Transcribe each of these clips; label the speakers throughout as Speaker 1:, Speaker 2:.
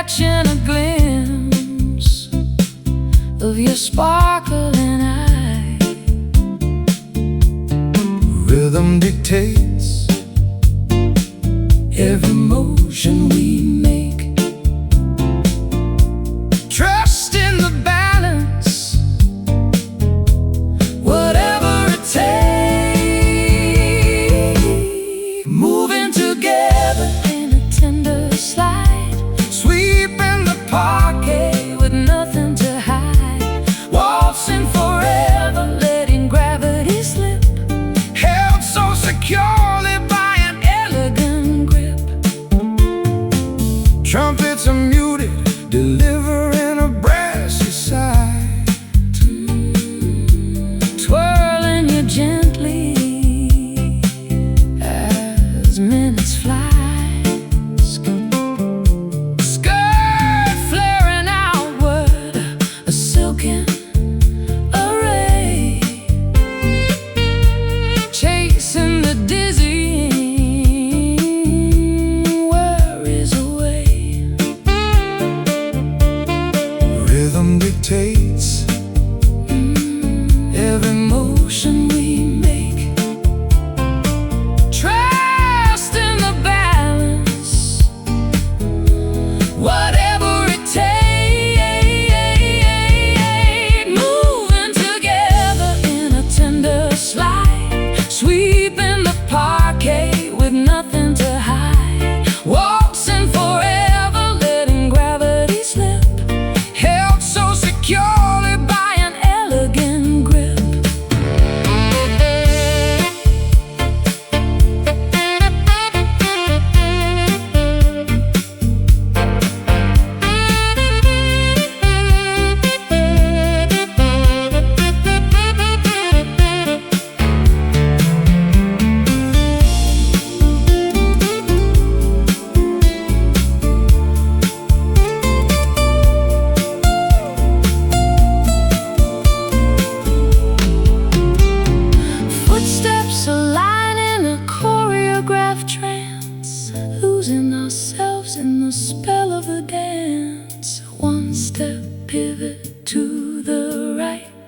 Speaker 1: catching a glimpse of your sparkling eye.
Speaker 2: Rhythm dictates every motion we make.
Speaker 1: Trust in the balance, whatever it takes. Moving together in a tender slide, sweeping the parquet with nothing to hide. Waltzing forever, letting gravity slip, held so securely by an elegant grip.
Speaker 2: Trumpets are muted, delivering a brassy sigh.
Speaker 1: Twirling you gently as minutes fly. Skirt flaring outward, a silken array, chasing the dizzying worries away.
Speaker 2: Rhythm dictates
Speaker 1: Every motion we make. Trust in the balance, whatever it takes. Moving together in a tender slide, sweeping the parquet with nothing to hide. Waltzing forever, letting gravity slip, held so securely by an elegant grip. Footsteps align in a choreographed trance, losing ourselves in the spell of the dance. One step pivot to the right,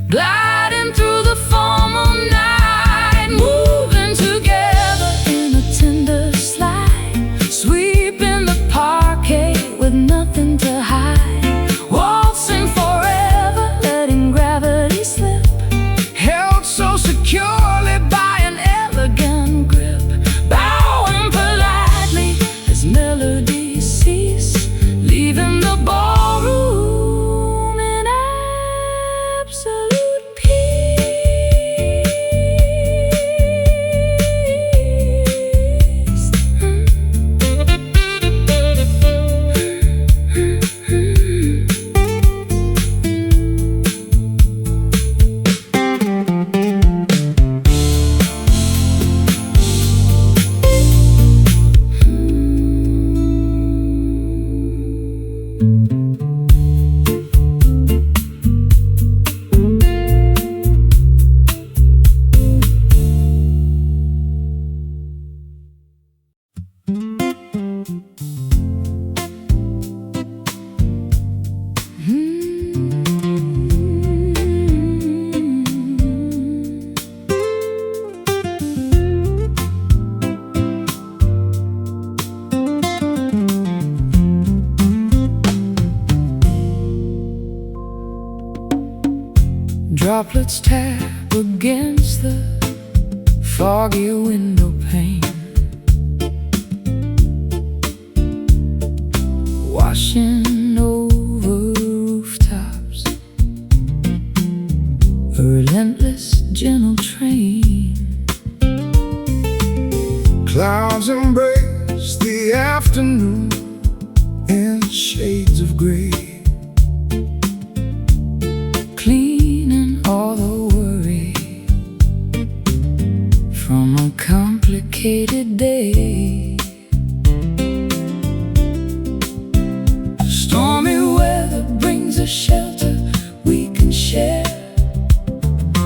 Speaker 1: gliding through the formal night. Moving together in a tender slide, sweeping the parquet with nothing to hide. Waltzing forever, letting gravity slip, held so securely by an elegant grip. Bowing politely as melodies cease, leaving the ballroom in absolute peace. Droplets tap against the foggy window pane, washing over rooftops, a relentless gentle train.
Speaker 2: Clouds embrace the afternoon in shades of gray,
Speaker 1: Cleaning all the worry from a complicated day. Stormy weather brings a shelter we can share,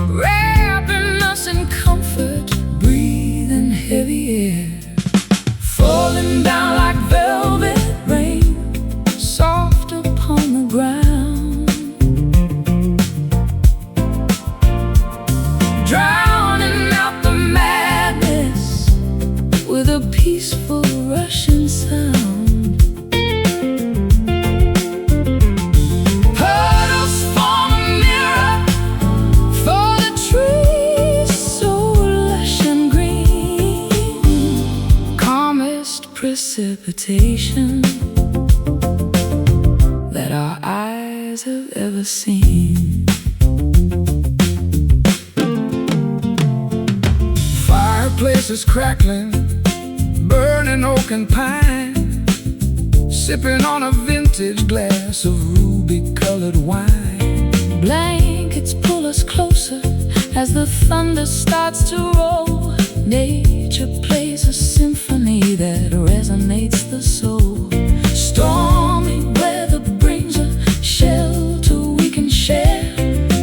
Speaker 1: wrapping us in comfort, breathing heavy air, falling down like velvet rain. precipitation that our eyes have ever seen.
Speaker 2: Fireplaces crackling, burning oak and pine, sipping on a vintage glass of ruby-colored wine.
Speaker 1: Blankets pull us closer as the thunder starts to roll. Nature plays a symphony that resonates the soul. Stormy weather brings a shelter we can share,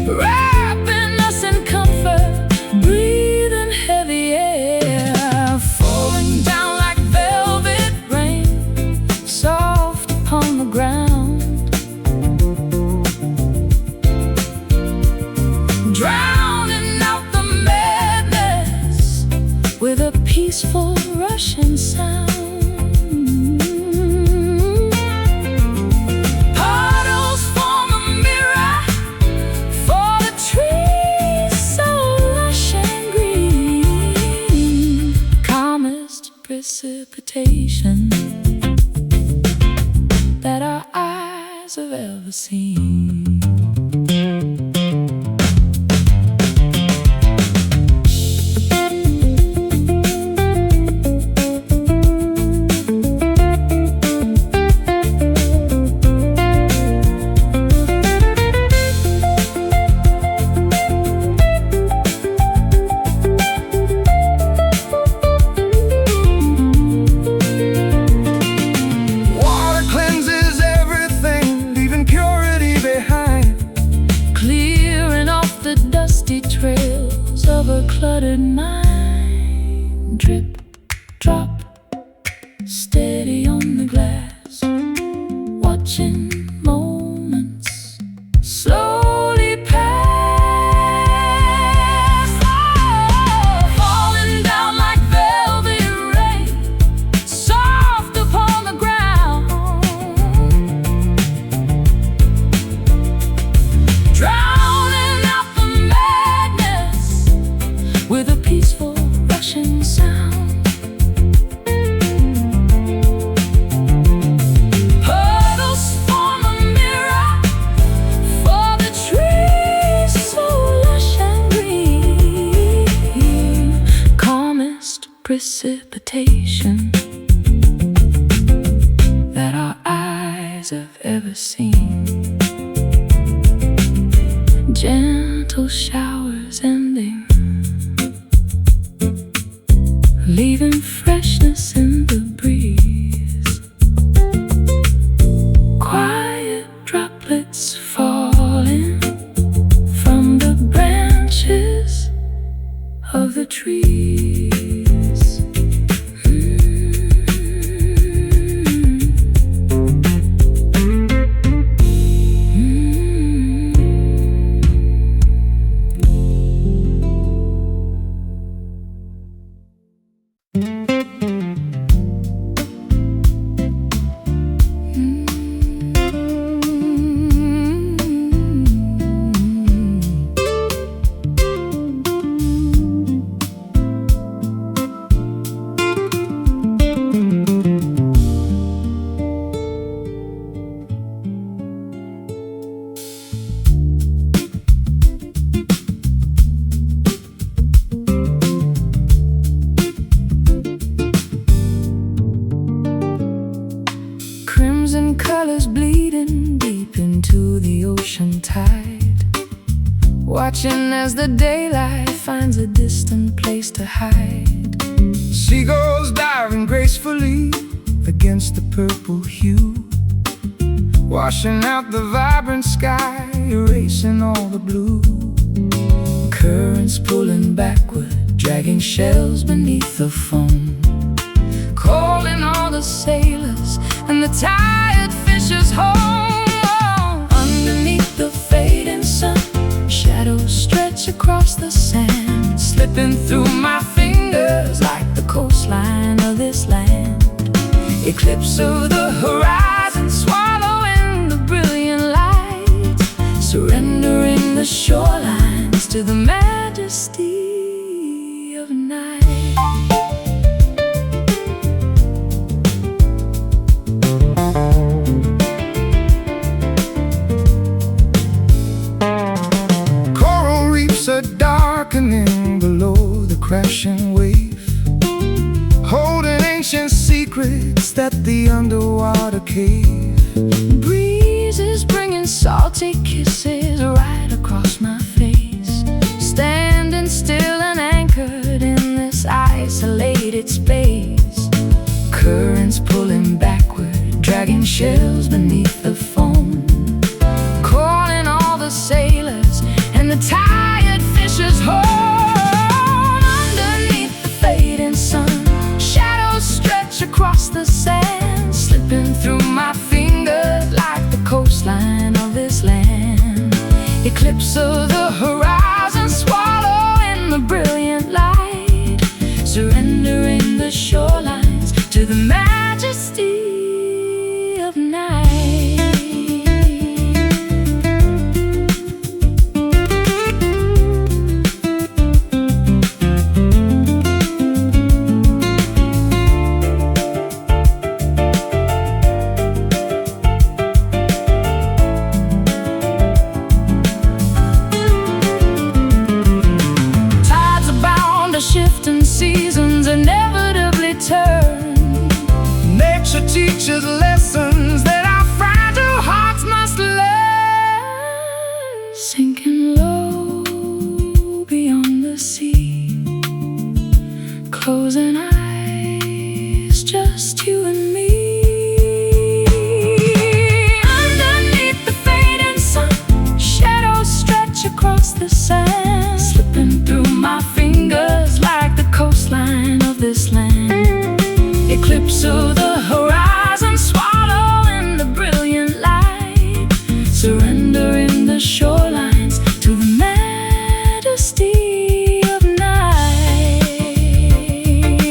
Speaker 1: wrapping us in comfort, breathing heavy air, falling down like velvet rain, soft upon the ground, drowning out the madness with a peaceful Russian sound. Puddles form a mirror for the trees so lush and green. Calmest precipitation that our eyes have ever seen. Trails of a cluttered mind, drip, drop, steady on the glass, watching moments slowly pass. Oh, falling down like velvet rain, soft upon the ground, with a peaceful Russian sound. Puddles form a mirror for the trees so lush and green. Calmest precipitation that our eyes have ever seen. Gentle showers ending, leaving freshness in the breeze. Quiet droplets falling from the branches of the trees. Colors bleeding deep into the ocean tide, watching as the daylight finds a distant place to hide.
Speaker 2: Seagulls diving gracefully against the purple hue, washing out the vibrant sky, erasing all the blue. Currents pulling backward, dragging shells beneath the foam, calling all the sailors and the tired fishers home. Underneath the fading sun, shadows stretch across the sand, slipping through my fingers like the coastline of this land. Eclipse of the horizon, swallowing the brilliant light, surrendering the shorelines to the majesty of night. at the underwater cave.
Speaker 1: Breezes bringing salty kisses right across my face. Standing still and anchored in this isolated space. Currents pulling backward, dragging shells beneath the foam. Calling all the sailors and the tired fishers home. Underneath the fading sun, shadows stretch across the sand, slipping through my fingers like the coastline of this land. Eclipse of the horizon, swallowing the brilliant light, surrendering the shorelines to the majesty of night. Shifting seasons inevitably turn.
Speaker 2: Nature teaches lessons that our fragile hearts must learn.
Speaker 1: Sinking low beyond the sea, closing eyes, just you and me. Underneath the fading sun, shadows stretch across the sand, slipping through my fingers like the coastline of this land. Eclipse of the horizon, swallowing the brilliant light, surrendering the shorelines to the majesty of night.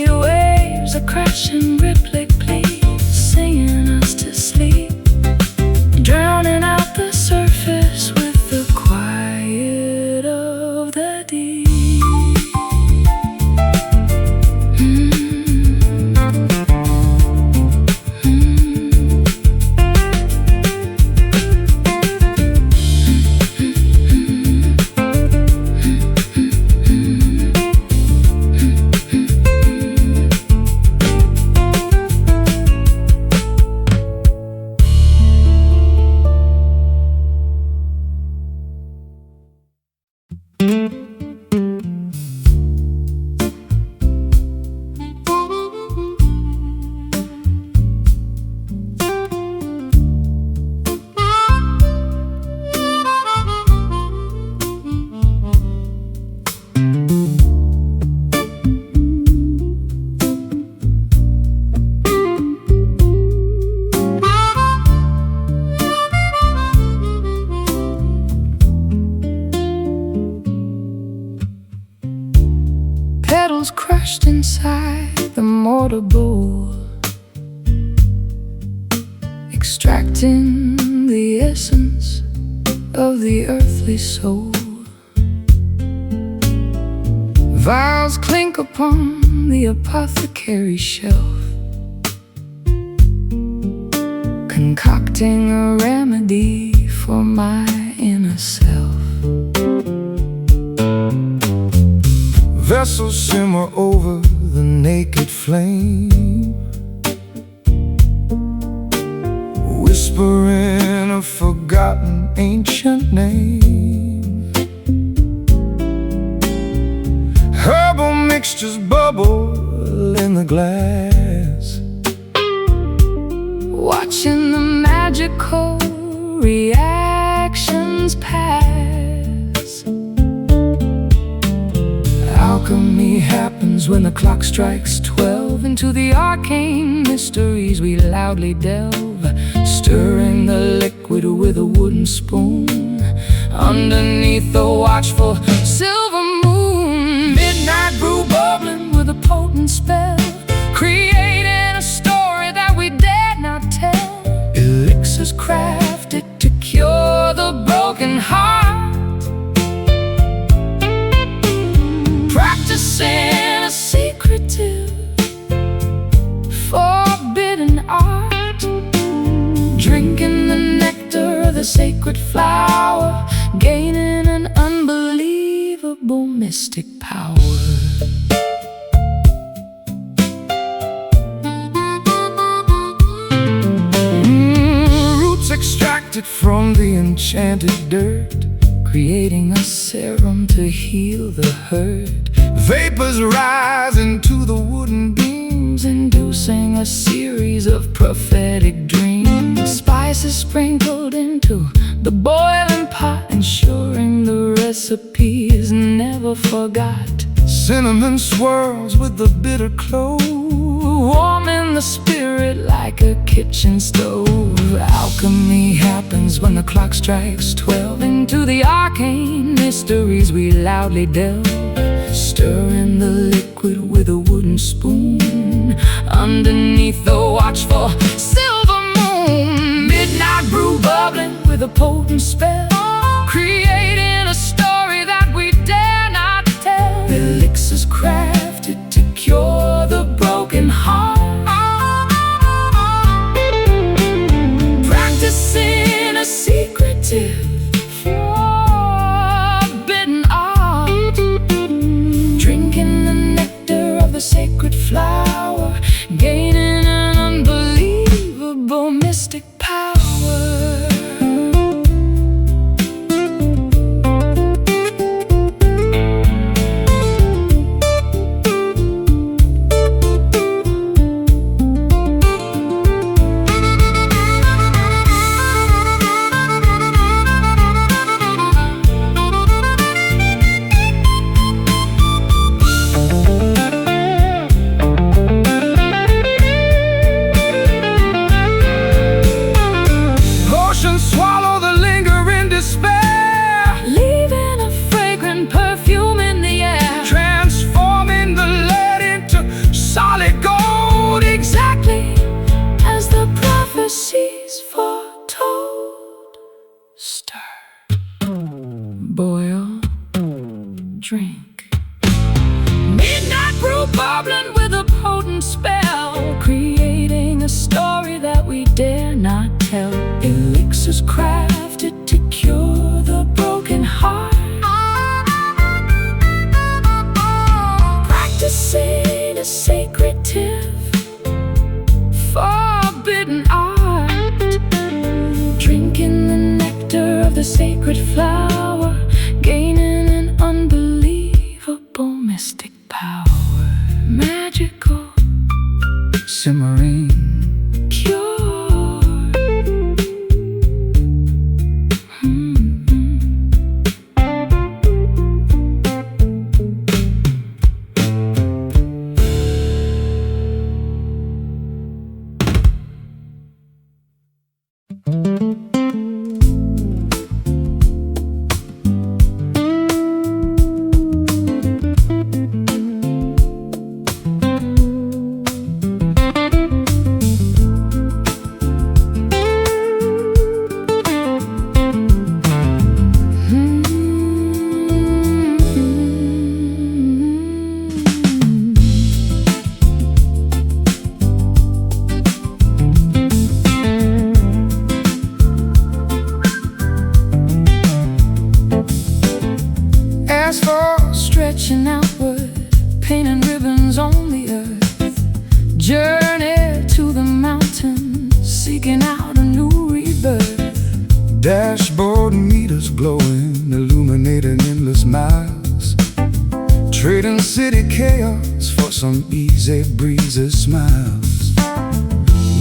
Speaker 1: Waves are crashing rhythmically, singing us to sleep, drowning out the surface with the quiet of the deep. Petals crushed inside the mortar bowl, extracting the essence of the earthly soul. Vials clink upon the apothecary shelf, concocting a remedy for my inner self.
Speaker 2: Vessels simmer over the naked flame, whispering a forgotten ancient name. Herbal mixtures bubble in the glass,
Speaker 1: watching the magical reactions pass. Alchemy happens when the clock strikes 12. Into the arcane mysteries we loudly delve, stirring the liquid with a wooden spoon. Underneath the watchful silver moon, midnight brew bubbling with a potent spell, creating a story that we dare not tell. Elixirs crafted to cure the broken heart, practicing a secretive, forbidden art, drinking the nectar of the sacred flower, gaining an unbelievable mystic power.
Speaker 2: extracted from the enchanted dirt, creating a serum to heal the hurt. Vapors rise into the wooden beams, inducing a series of prophetic dreams. Spices sprinkled into the boiling pot, ensuring the recipe is never forgot. Cinnamon swirls with the bitter clove, warming the spirit like a kitchen stove. Alchemy happens when the clock strikes 12. Into the arcane mysteries we loudly delve, stirring the liquid with a wooden spoon underneath the watchful silver moon. Midnight brew bubbling with a potent spell, creating a story that we dare not tell. Elixirs crafted to cure the broken heart, practicing a secretive, forbidden art, drinking the nectar of the sacred flower, gaining an unbelievable mystic power. Boil, drink. Midnight brew bubbling with a potent spell, creating a story that we dare not tell. Elixirs crafted to cure the broken heart, practicing a secretive, forbidden art, drinking the nectar of the sacred flower, gaining an unbelievable mystic power. Magical, simmering, cure. Stretching outward, painting ribbons on the earth, journey to the mountains, seeking out a new rebirth. Dashboard meters glowing, illuminating endless miles, trading city chaos for some easy breezy smiles.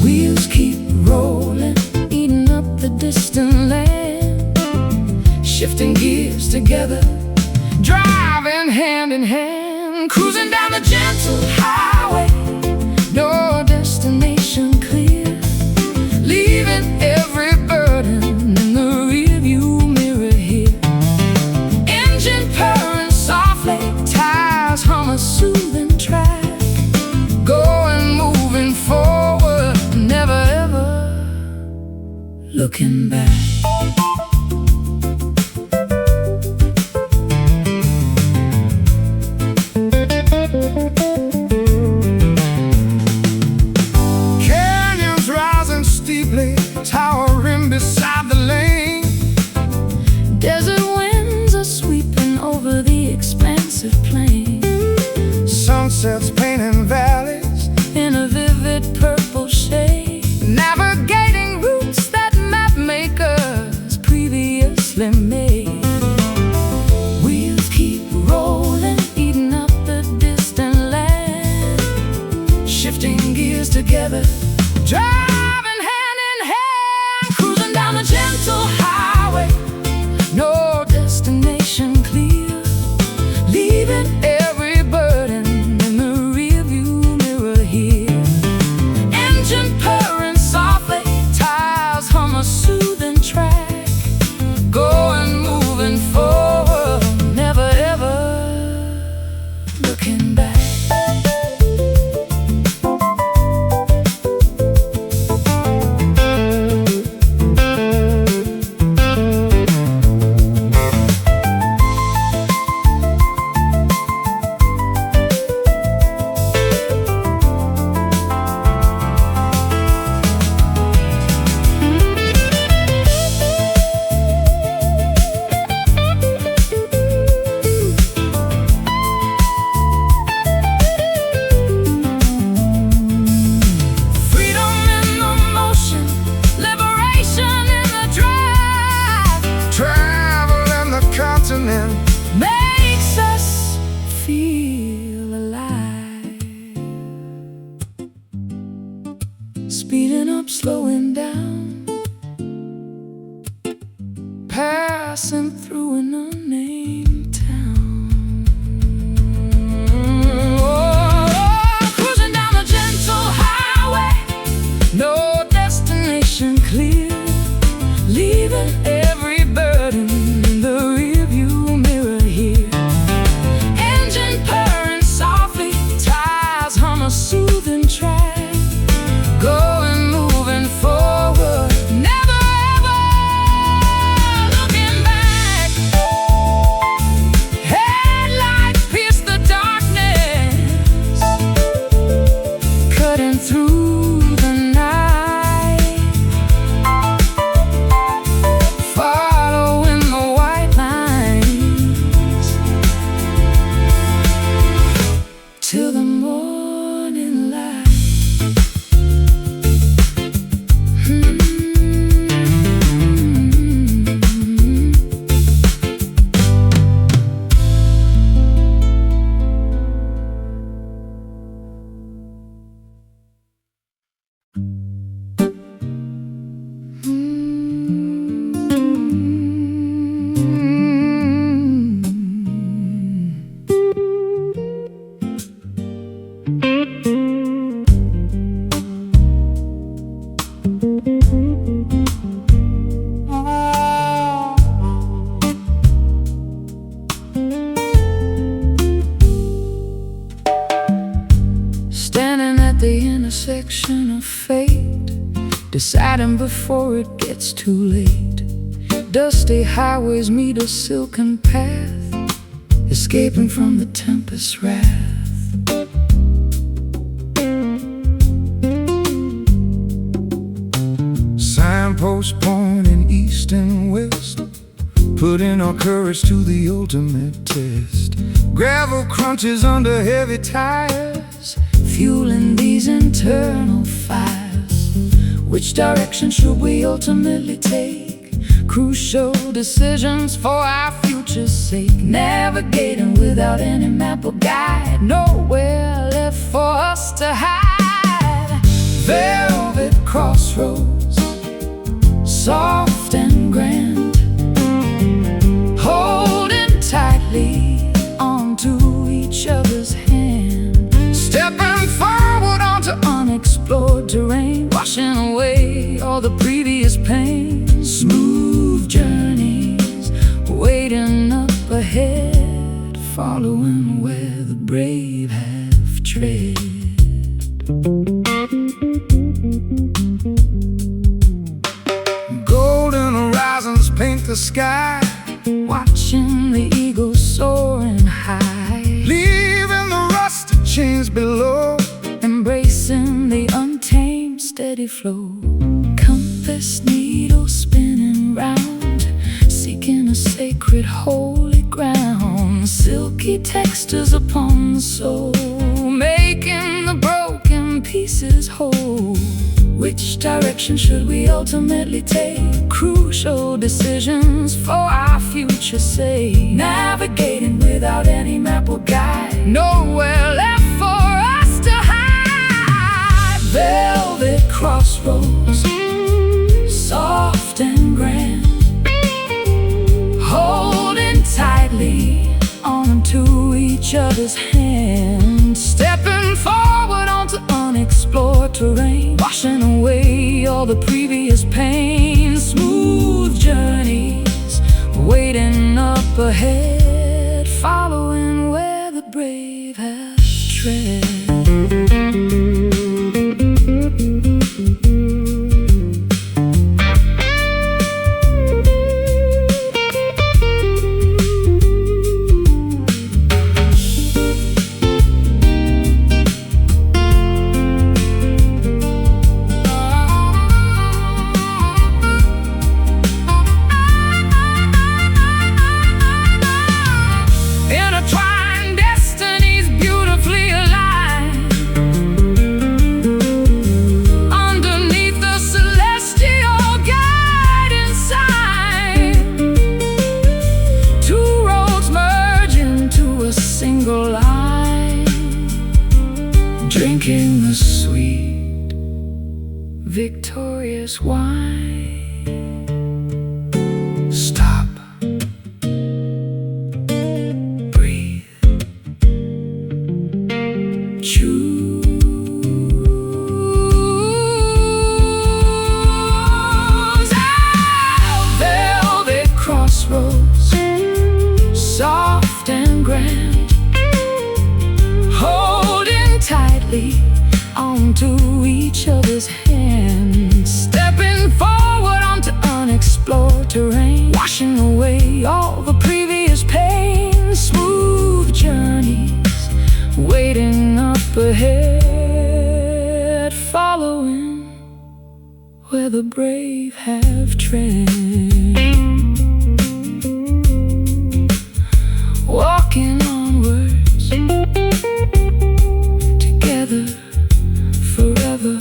Speaker 2: Wheels keep rolling, eating up the distant land, shifting gears together, driving hand in hand, cruising down the gentle highway, no destination clear, leaving every burden in the rearview mirror here. Engine purring softly, tires hum a soothing track, going, moving forward, never ever looking back. Canyons rising steeply, towering beside the lane. Desert winds are sweeping over the expansive plain. Sunsets painting valleys in a vivid purple shade, navigating routes that map makers
Speaker 1: slowing down, passing through an unnamed town. Oh, cruising down a gentle highway, no destination clear, leaving every burden in the rearview mirror here. Engine purring softly, tires hum a soothing track, going, moving forward, never ever looking back. Headlights pierce the darkness, cutting through the night, following the white lines till the morning light. Standing at the intersection of fate, deciding before it gets too late. Dusty highways meet a silken path, escaping from the tempest's wrath.
Speaker 2: Signposts pointing east and west, putting our courage to the ultimate test. Gravel crunches under heavy tires,
Speaker 1: Fueling these internal fires. Which direction should we ultimately take? Crucial decisions for our future's sake. Navigating without any map or guide, nowhere left for us to hide. Velvet crossroads, soft and grand, holding tightly onto each other's hand.
Speaker 2: stepping forward onto
Speaker 1: Unexplored terrain, washing away all the previous pain. Smooth journeys waiting up ahead, following where the brave have tread.
Speaker 2: golden horizons paint the sky,
Speaker 1: Watching the eagles soaring high,
Speaker 2: leaving the rusted chains below.
Speaker 1: embracing the untamed steady flow. Compass needle spinning round, seeking a sacred holy ground. Silky textures upon the soul, making the broken pieces whole. Which direction should we ultimately take? Crucial decisions for our future's sake. Navigating without any map or guide, nowhere left for us to hide. Velvet crossroads, soft and grand, holding tightly onto each other's hand. Stepping forward onto unexplored terrain, washing away all the previous pain. Smooth journeys waiting up ahead, following where the brave have tread.
Speaker 2: Intertwined destiny
Speaker 1: glorious wine.
Speaker 2: Stop.
Speaker 1: Breathe. Choose. Velvet crossroads, soft and grand, holding tightly onto each other's hands, stepping forward onto unexplored terrain, washing away all the previous pain. Smooth journeys waiting up ahead, following where the brave have tread, walking onwards together forever.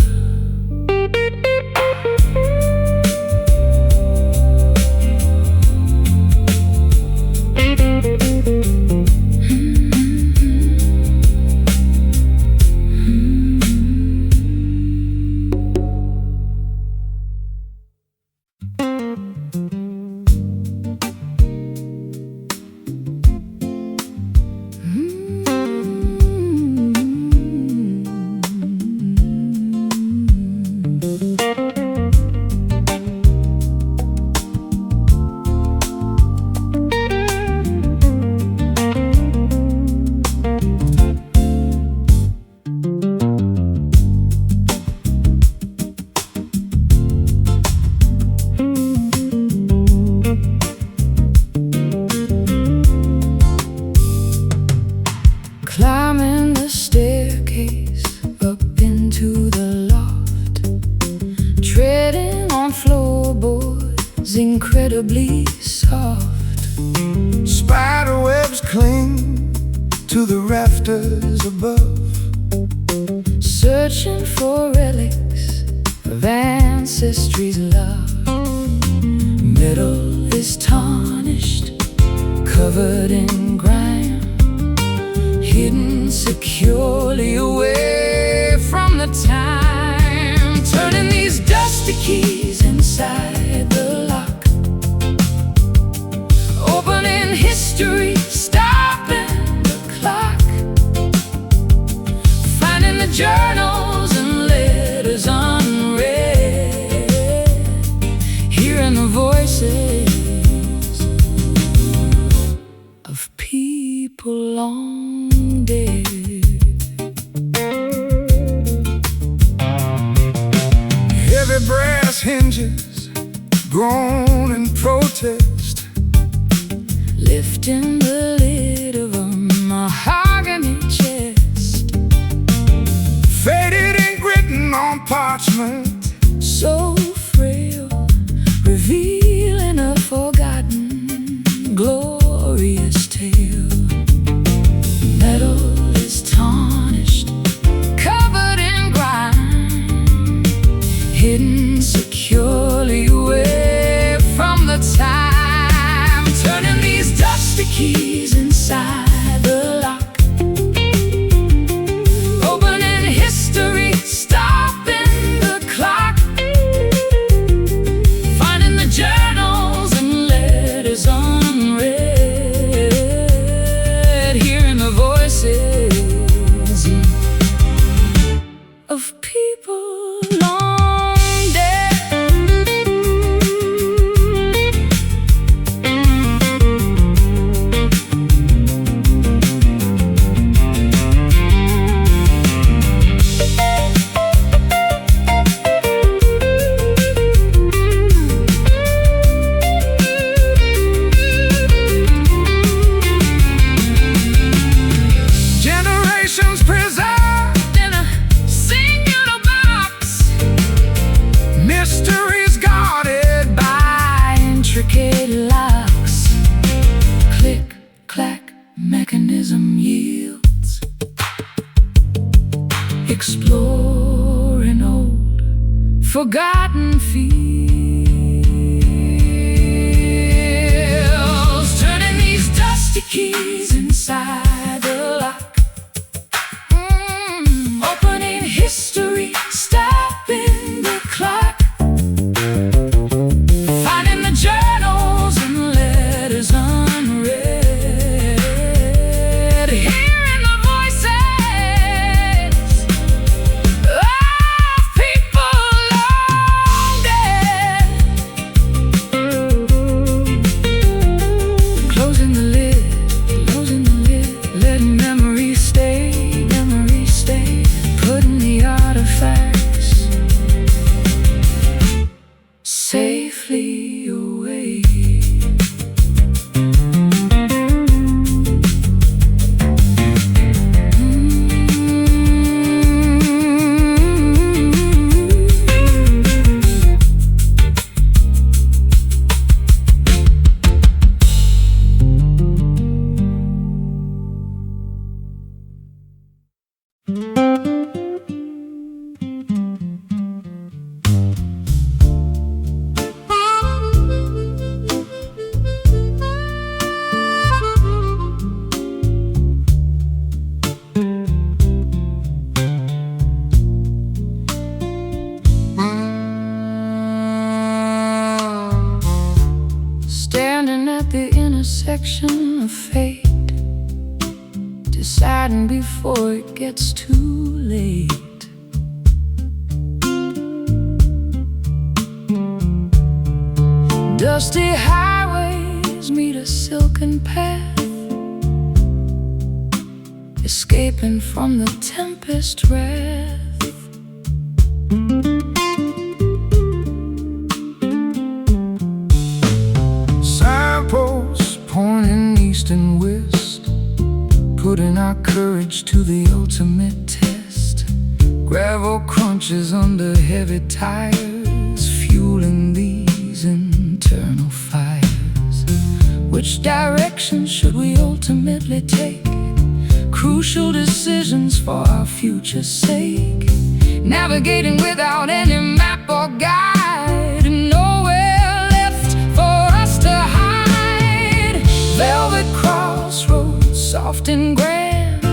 Speaker 1: Climbing the staircase up into the loft, treading on floorboards incredibly soft.
Speaker 2: Spider webs cling to the rafters above,
Speaker 1: Searching for relics of ancestry's love. Metal is tarnished, covered in grime, hidden securely away from the time. Turning these dusty keys inside the lock, opening history, stopping the clock, finding the journals and letters unread, hearing the voices of people long dead.
Speaker 2: heavy brass hinges groan in protest,
Speaker 1: Lifting the lid of a mahogany chest,
Speaker 2: faded ink written on parchment,
Speaker 1: so frail, revealing a forgotten, glorious tale. Metal is tarnished, covered in grime, hidden securely away from the time. Turning these dusty keys inside the lock, opening history, stopping the clock, finding the journals and letters unread, hearing the voices of people long dead.
Speaker 2: generations preserved
Speaker 1: In a singular box,
Speaker 2: mysteries guarded
Speaker 1: by intricate locks. Click, clack, mechanism yields, exploring old, forgotten fields. Turning these dusty keys inside the lock, opening history, stopping the clock, safely away. Standing at the intersection of fate, deciding before it gets too late. Dusty highways meet a silken path, escaping from the tempest wrath.
Speaker 2: Signposts pointing east and west, putting our courage to the ultimate test. Gravel crunches under heavy tires, fueling these internal fires. Which direction should we ultimately take? Crucial decisions for our future's sake. Navigating without any map or guide, nowhere left for us to hide. Velvet crossroads, soft and grand,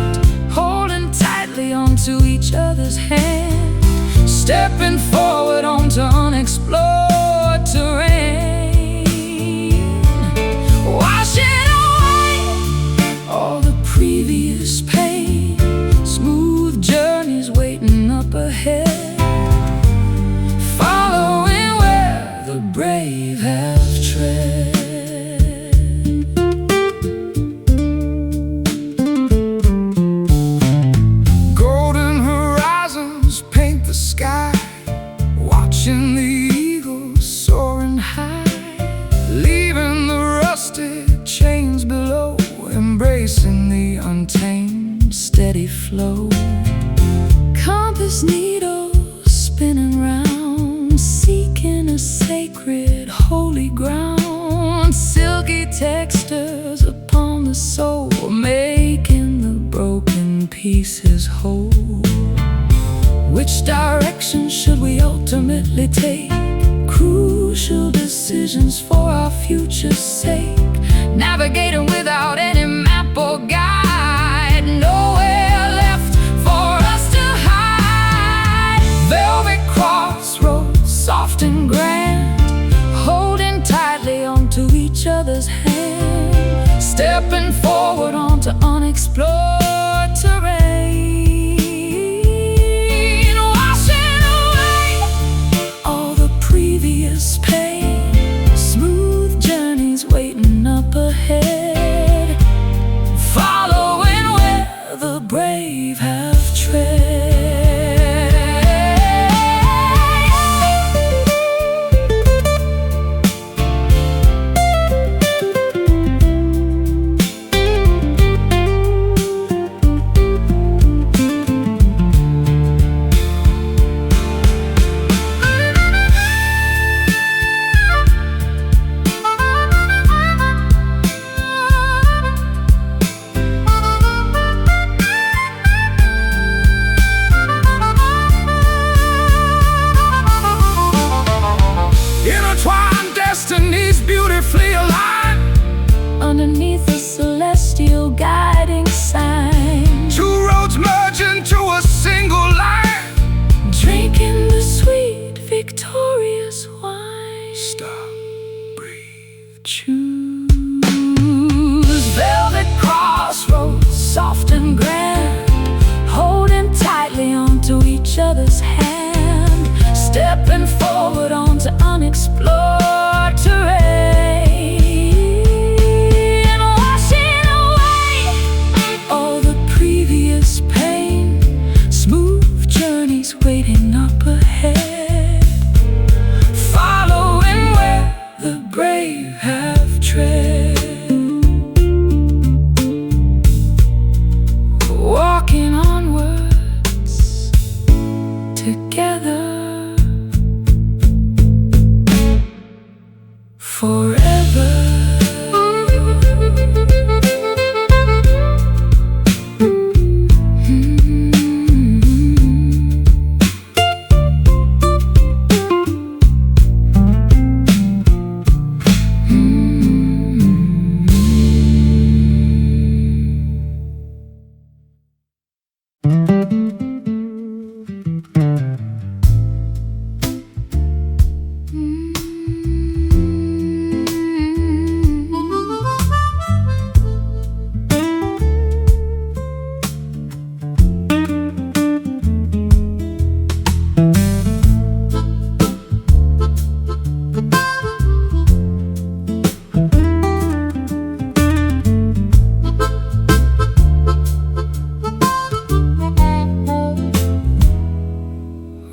Speaker 2: holding tightly onto each other's hand, stepping forward onto unexplored terrain, washing away all the previous pain. Smooth journeys waiting up ahead, following where the brave have tread. Golden horizons paint the sky, watching the eagles soaring high, leaving the rusted chains below, embracing the untamed steady flow. Compass needles spinning round, seeking a sacred holy ground. Silky textures upon the soul, making the broken pieces whole. Which direction should we ultimately take? Crucial decisions for our future's sake. Navigating without any map or guide, nowhere left for us to hide. Velvet crossroads, soft and grand, holding tightly onto each other's hand, stepping forward onto unexplored terrain, washing away all the previous pain. Smooth journeys waiting up ahead, following where the brave have tread. Intertwined destinies beautifully aligned,
Speaker 1: Underneath a celestial guiding sign,
Speaker 2: two roads merge into a single line.
Speaker 1: drinking the sweet victorious wine.
Speaker 2: Stop, breathe,
Speaker 1: Choose velvet crossroads, soft and grand, holding tightly onto each other's hand, stepping forward onto unexplored terrain, washing away all the previous pain. Smooth journeys waiting up ahead, following where forever.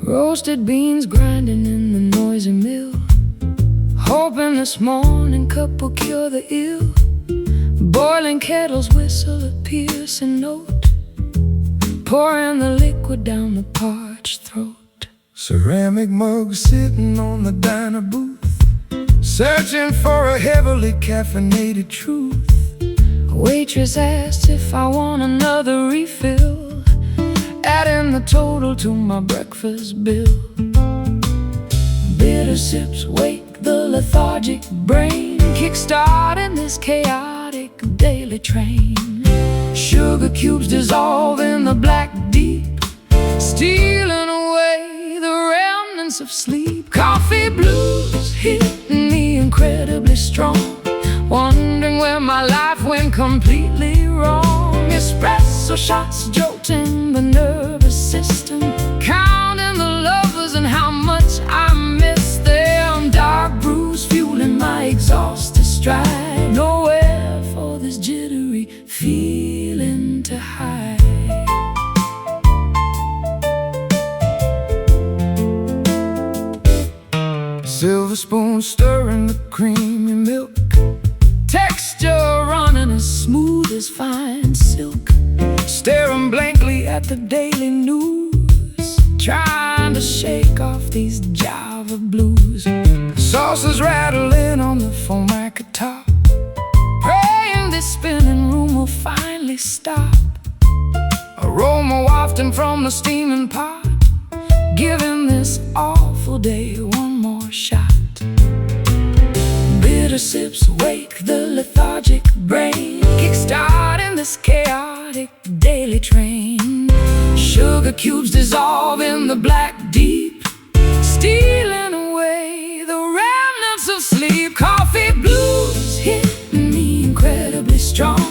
Speaker 1: Roasted beans grinding in the noisy mill, hoping this morning cup will cure the ill. Boiling kettles whistle a piercing note, pouring the liquid down the parched throat.
Speaker 2: Ceramic mugs sitting on the diner booth, searching for a heavily caffeinated truth.
Speaker 1: A waitress asked if I want another refill, adding the total to my breakfast bill. Bitter sips wake the lethargic brain, kickstarting this chaotic daily train. Sugar cubes dissolve in the black deep, stealing away the remnants of sleep. Coffee blues hitting me incredibly strong, wondering where my life went completely wrong. Espresso shots jolting the nervous system, counting the lovers and how much I miss them. Dark brews fueling my exhausted stride, nowhere for this jittery feeling to hide.
Speaker 2: Silver spoon stirring the creamy milk,
Speaker 1: Texture running as smooth as fine silk.
Speaker 2: staring blankly at the daily news,
Speaker 1: Trying to shake off these Java blues.
Speaker 2: saucers rattling on the formica top,
Speaker 1: Praying this spinning room will finally stop.
Speaker 2: aroma wafting from the steaming pot,
Speaker 1: Giving this awful day one more shot. Bitter sips wake the lethargic brain, kickstarting this chaotic daily train. Sugar cubes dissolve in the black deep, stealing away the remnants of sleep. Coffee blues hitting me incredibly strong,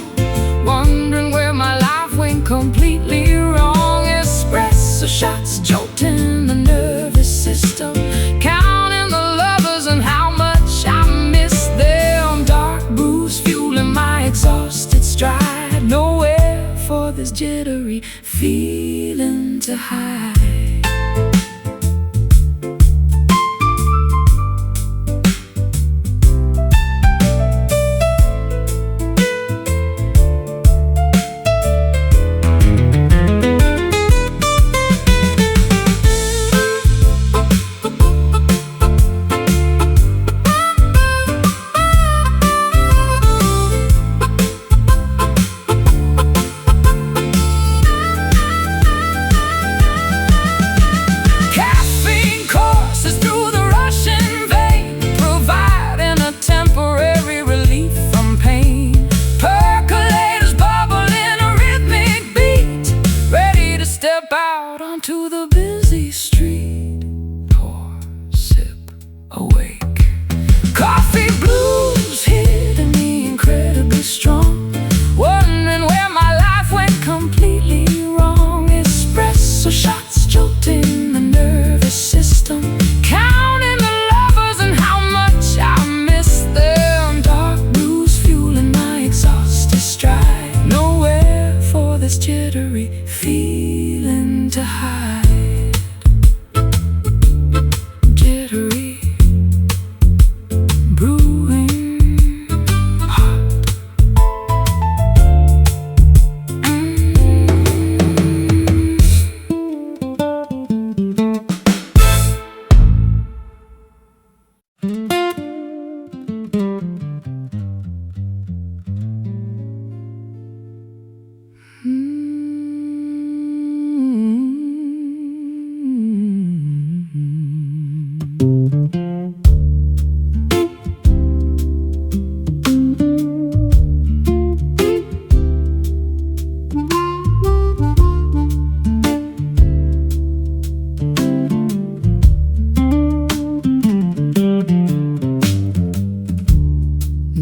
Speaker 1: wondering where my life went completely wrong. Espresso shots jolting the nervous system, counting the lovers and how much I miss them. Dark brews fueling my exhausted stride, nowhere for this jittery feeling to hide.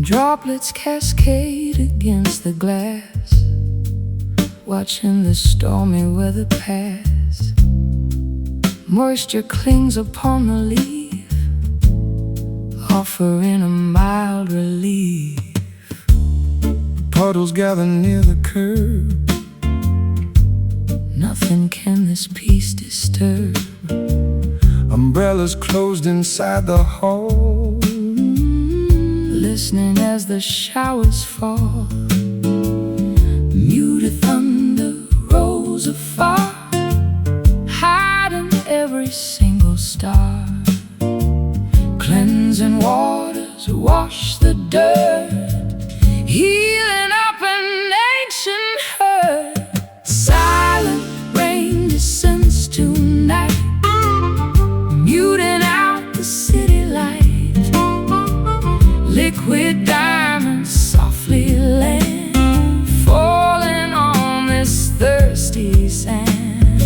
Speaker 1: Droplets cascade against the glass, watching the stormy weather pass. Moisture clings upon the leaf, offering a mild relief.
Speaker 2: Puddles gather near the curb.
Speaker 1: Nothing can this peace disturb.
Speaker 2: Umbrellas closed inside the hall,
Speaker 1: listening as the showers fall. Muted thunder rolls afar, hiding every single star. Cleansing waters wash the dirt, healing up an ancient hurt. Silent rain descends tonight, muting out the city light. Liquid diamonds softly land, falling on this thirsty sand.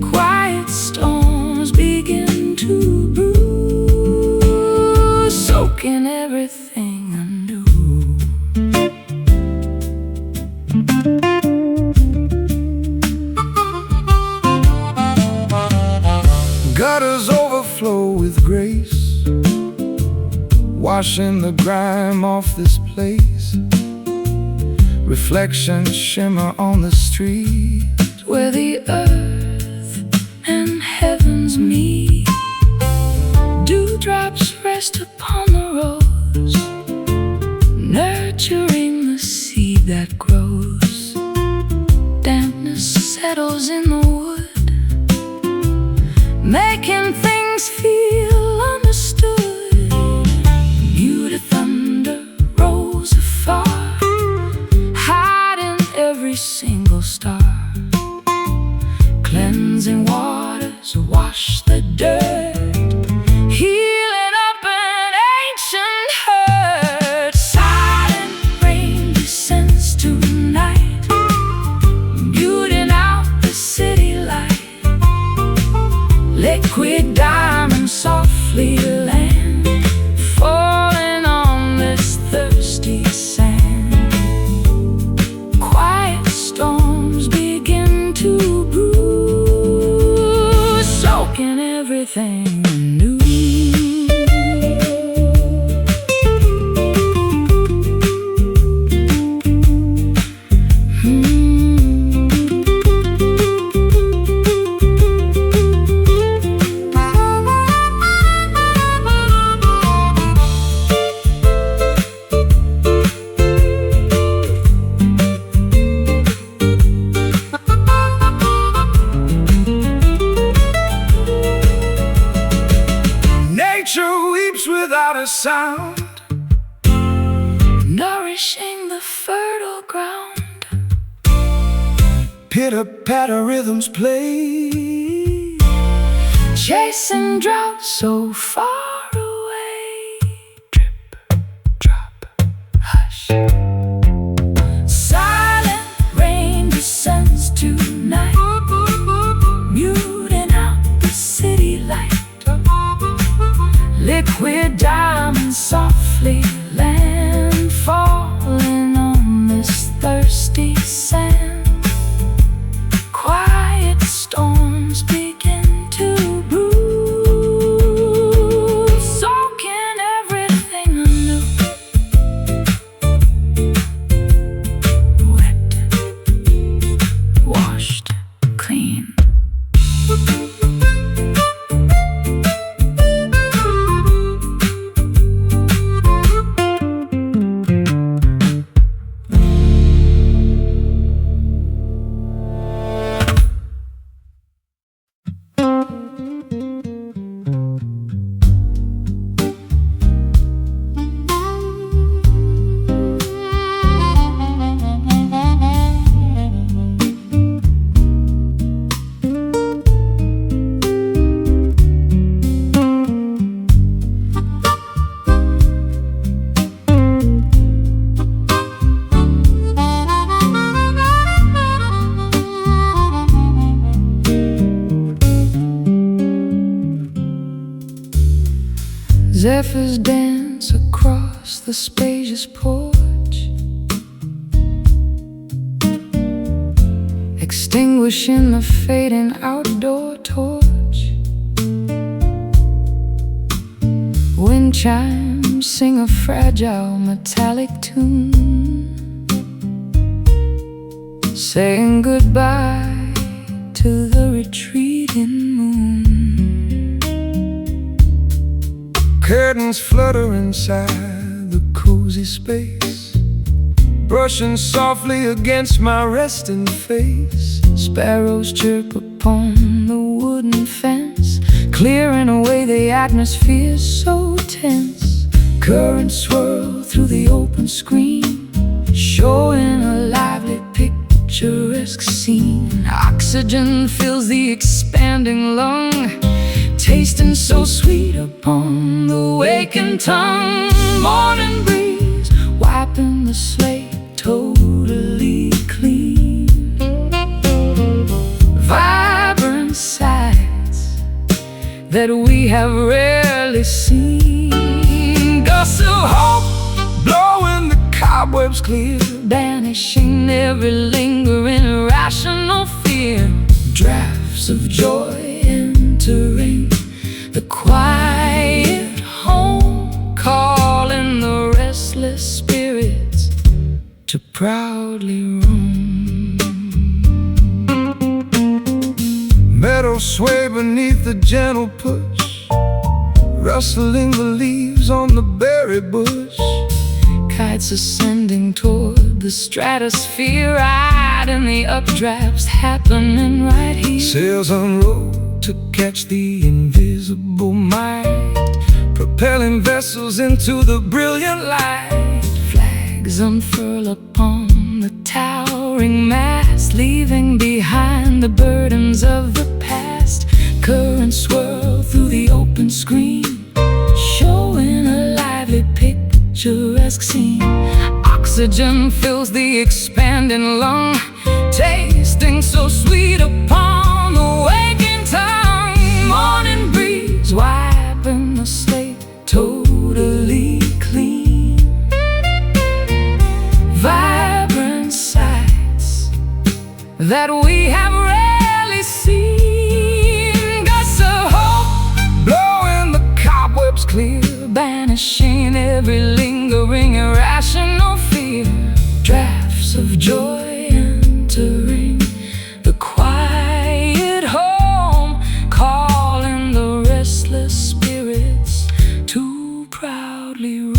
Speaker 1: Quiet storms begin to brew, soaking everything anew.
Speaker 2: Gutters overflow with grace, washing the grime off this place. Reflections shimmer on the street,
Speaker 1: where the earth and heavens meet. Dewdrops rest upon the rose, nurturing the seed that grows. Dampness settles in the wood, making things feel understood. Muted thunder rolls afar, hiding every single star. Cleansing waters wash the dirt, healing up an ancient hurt. Silent rain descends tonight, muting out the city light. Liquid diamonds softly land, falling on this thirsty sand. Quiet storms begin to brew, soaking everything anew.
Speaker 2: nature weeps without a sound,
Speaker 1: nourishing the fertile ground.
Speaker 2: Pitter-patter rhythms play,
Speaker 1: chasing drought so far away. Drip, drop, hush. Silent rain descends tonight, muting out the city light. Liquid diamonds softly land, falling on this thirsty sand. Quiet storms begin to brew, soaking everything anew. Wet, washed, clean. Zephyrs dance across across the spacious porch, extinguishing the fading outdoor torch. Wind chimes sing a fragile metallic tune, saying goodbye to the retreating moon.
Speaker 2: Curtains flutter inside the cozy space, brushing softly against my resting face.
Speaker 1: Sparrows chirp upon the wooden fence, clearing away the atmosphere so tense. Currents swirl through the open screen, showing a lively picturesque scene. Oxygen fills the expanding lung, tasting so sweet upon the waking tongue. Morning breeze wiping the slate totally clean. Vibrant sights that we have rarely seen. Gusts of hope blowing the cobwebs clear, banishing every lingering irrational fear. Drafts of joy entering the quiet home, calling the restless spirits to proudly roam.
Speaker 2: Meadows sway beneath the gentle push, rustling the leaves on the berry bush.
Speaker 1: Kites ascending toward the stratosphere, riding the updrafts happening right here.
Speaker 2: Sails unrolled to catch the invisible might, propelling vessels into the brilliant light.
Speaker 1: Flags unfurl upon the towering mast, leaving behind the burdens of the past. Currents swirl through the open screen, showing a lively picturesque scene. Oxygen fills the expanding lung, tasting so sweet upon the waking tongue. Morning breeze wiping the slate totally clean. Vibrant sights that we have rarely seen. Gusts of hope
Speaker 2: Blowing the cobwebs clear,
Speaker 1: banishing every lingering irrational fear. Drafts of joy entering the quiet home, calling the restless spirits to proudly roam.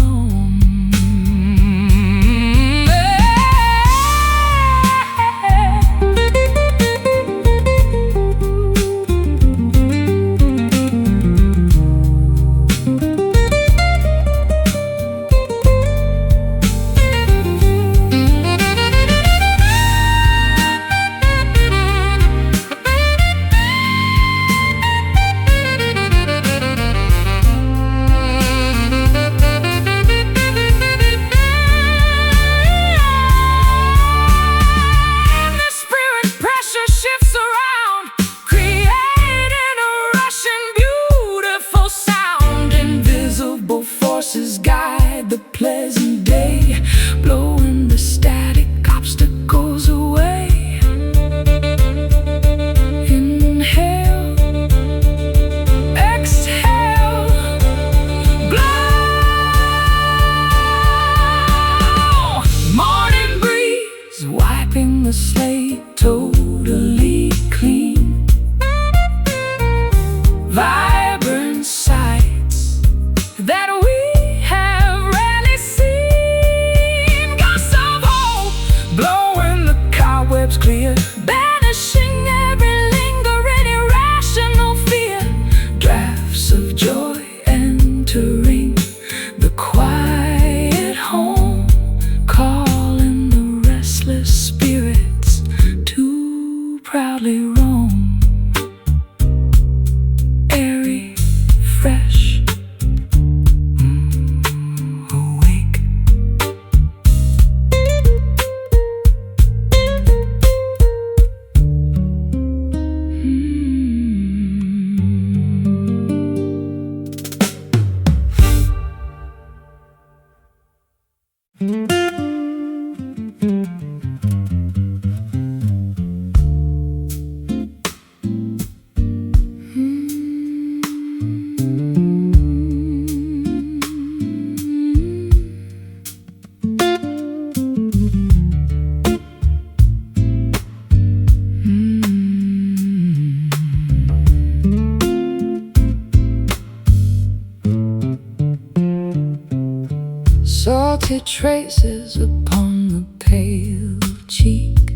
Speaker 1: Salted traces upon the pale cheek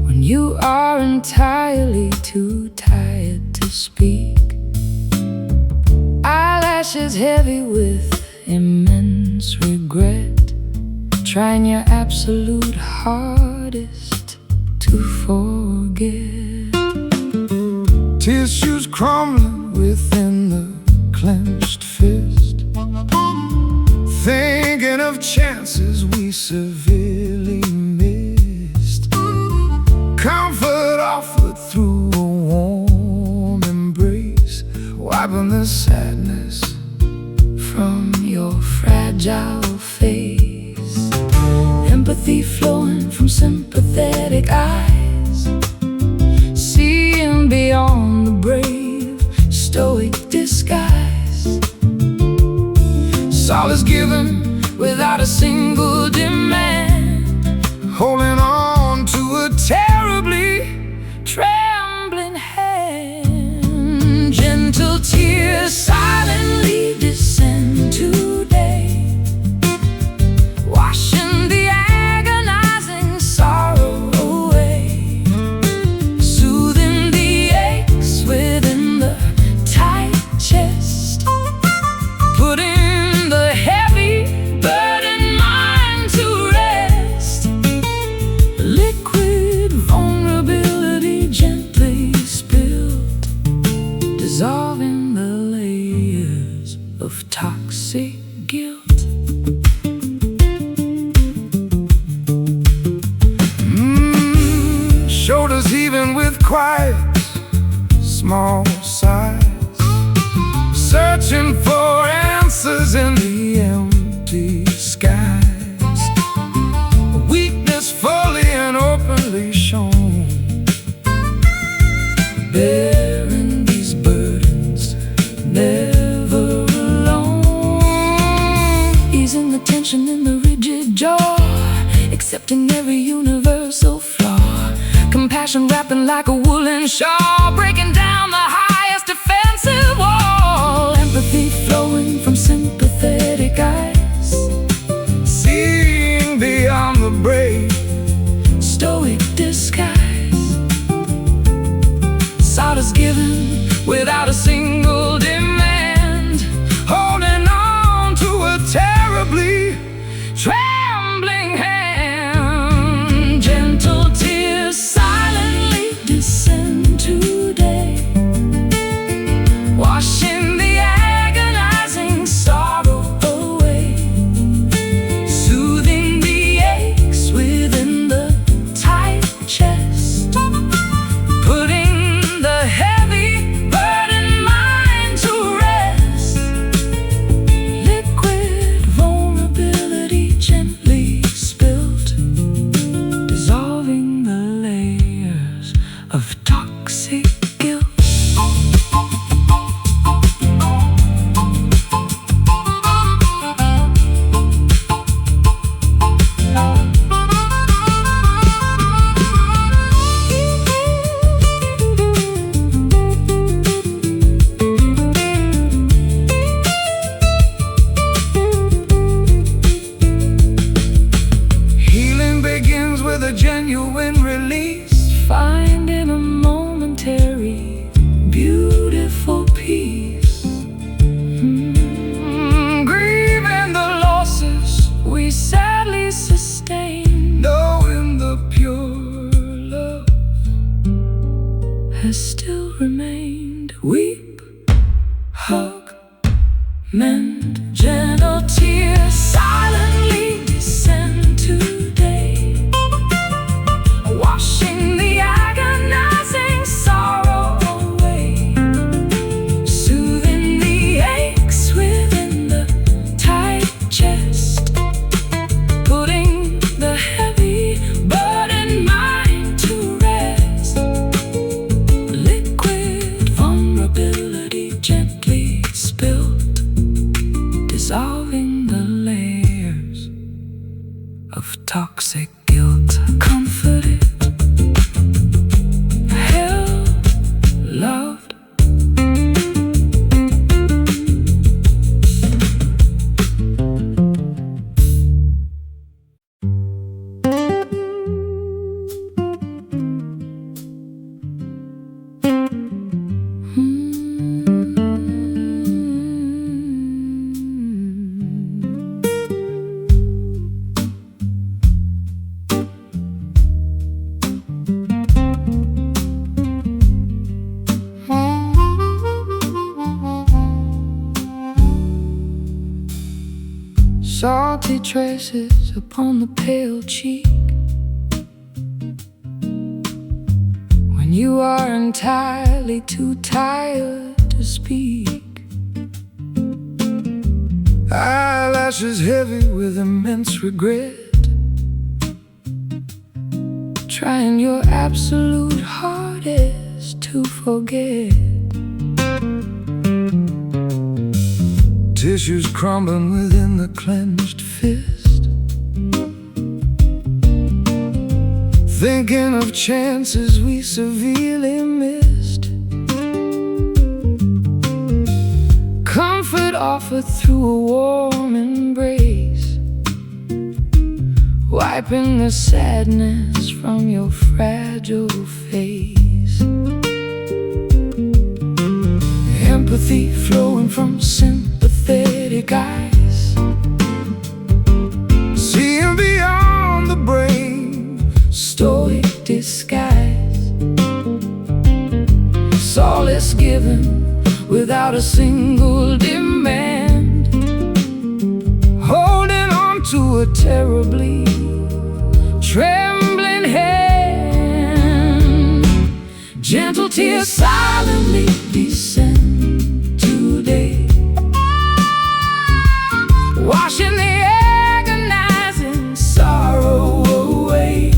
Speaker 1: when you are entirely too tired to speak. Eyelashes heavy with immense regret, trying your absolute hardest to forget.
Speaker 2: Tissues crumbling within the clenched fist, thinking of chances we severely missed. Comfort offered through a warm embrace, wiping the sadness from your fragile face. Empathy flowing from sympathetic eyes, seeing beyond the brave, stoic disguise. Solace given without a single demand, holding on to a terribly trembling hand. Gentle tears silently descend today, washing the agonizing sorrow away, soothing the aches within the tight chest, putting dissolving the layers of toxic guilt. Shoulders heaving with quiet, small sighs, searching for answers in the empty skies. Weakness fully and openly shown, bearing these burdens, never alone. Easing the tension in the rigid jaw, accepting every universal flaw. Compassion wrapping like a woolen shawl, breaking down the highest defensive wall. Empathy flowing from sympathetic eyes, seeing beyond the brave, stoic disguise. Solace given without a single demand, holding on to a terribly trembling hand. Gentle tears silently descend today, washing the agonizing sorrow away, soothing the aches within the tight chest, putting the heavy burdened mind to rest. Liquid vulnerability gently spilt, dissolving the layers of toxic guilt. Healing begins with a genuine release, finding a momentary, beautiful peace. Grieving the losses we sadly sustain, knowing the pure love has still remained. Weep, hug, mend. Gentle tears silently descend today, washing the agonizing sorrow away, soothing the aches within the tight chest,
Speaker 1: dissolving the layers of toxic guilt. Comforted, held, loved. Salty traces upon the pale cheek when you are entirely too tired to speak.
Speaker 2: Eyelashes heavy with immense regret,
Speaker 1: trying your absolute hardest to forget.
Speaker 2: Tissues crumbling within the clenched fist, thinking of chances we severely missed.
Speaker 1: Comfort offered through a warm embrace, wiping the sadness from your fragile face. Empathy flowing from sympathetic eyes,
Speaker 2: seeing beyond the brave
Speaker 1: stoic disguise. Solace given without a single demand,
Speaker 2: holding on to a terribly
Speaker 1: trembling hand. Gentle tears silently descend today, washing the agonizing sorrow away,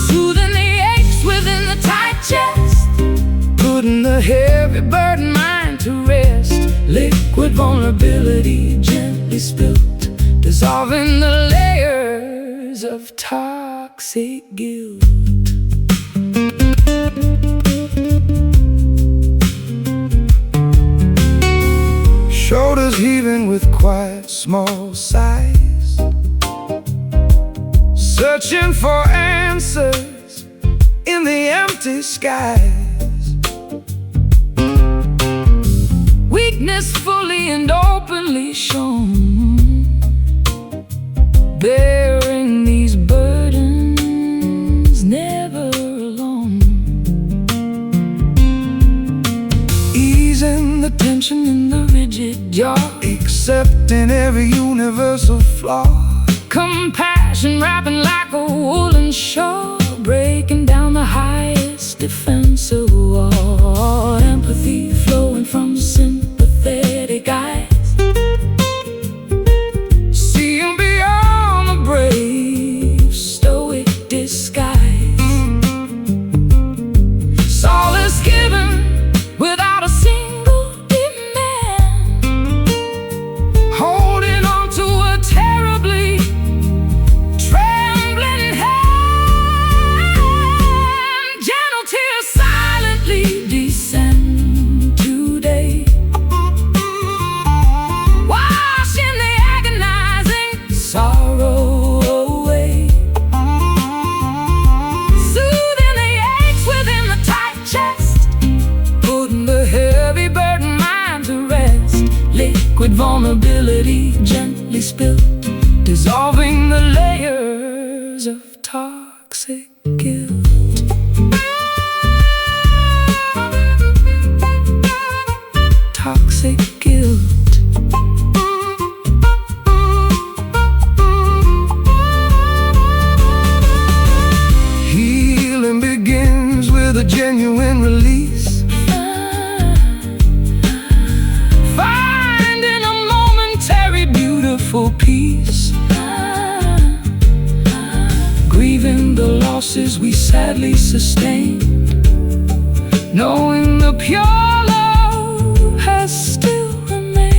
Speaker 1: soothing the aches within the tight chest,
Speaker 2: putting the
Speaker 1: heavy burden mind to rest. Liquid vulnerability gently spilt, dissolving the layers of toxic guilt.
Speaker 2: Shoulders heaving with quiet small sighs, searching for answers in the empty skies.
Speaker 1: Weakness fully and openly shown, bearing these burdens never alone.
Speaker 2: Easing the
Speaker 1: Tension in the rigid jaw,
Speaker 2: accepting every universal flaw.
Speaker 1: compassion wrapping like a woolen shawl, breaking down the highest defensive wall. Empathy flowing from sympathetic eyes,
Speaker 2: Seeing beyond the brave
Speaker 1: stoic disguise. Solace given without a single demand,
Speaker 2: holding on to a terribly
Speaker 1: trembling hand. Gentle tears silently descend today, washing the agonizing sorrow away, soothing the aches within the tight chest, putting the heavy burden mind to rest. Liquid vulnerability gently spilt, dissolving the layers of toxic guilt. Toxic guilt.
Speaker 2: healing begins with a genuine release,
Speaker 1: Finding a momentary beautiful peace, grieving the losses we sadly sustained, knowing the pure love has still remained.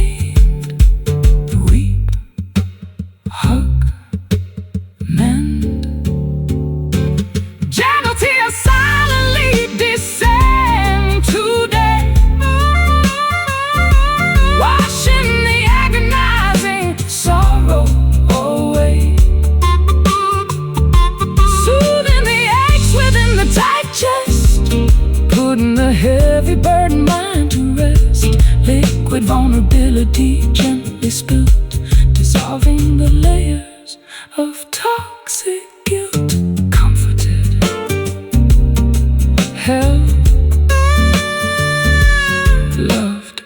Speaker 1: liquid vulnerability gently spilled, dissolving the layers of toxic guilt. Comforted, held, loved.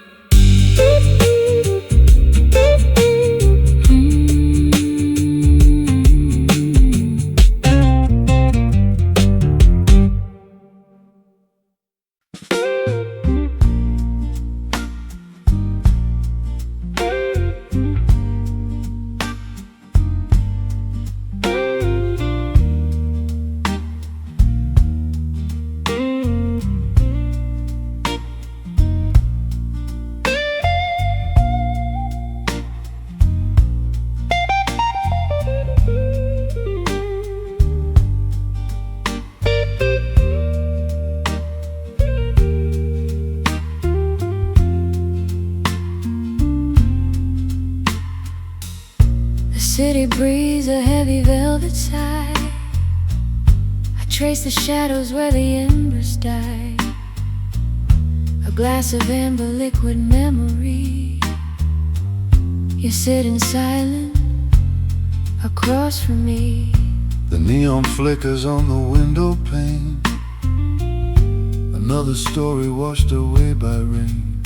Speaker 3: City breeze, a heavy velvet sigh. I trace the shadows where the embers die. A glass of amber liquid memory. You're sitting silent across from me.
Speaker 4: The neon flickers on the window pane. Another story washed away by rain.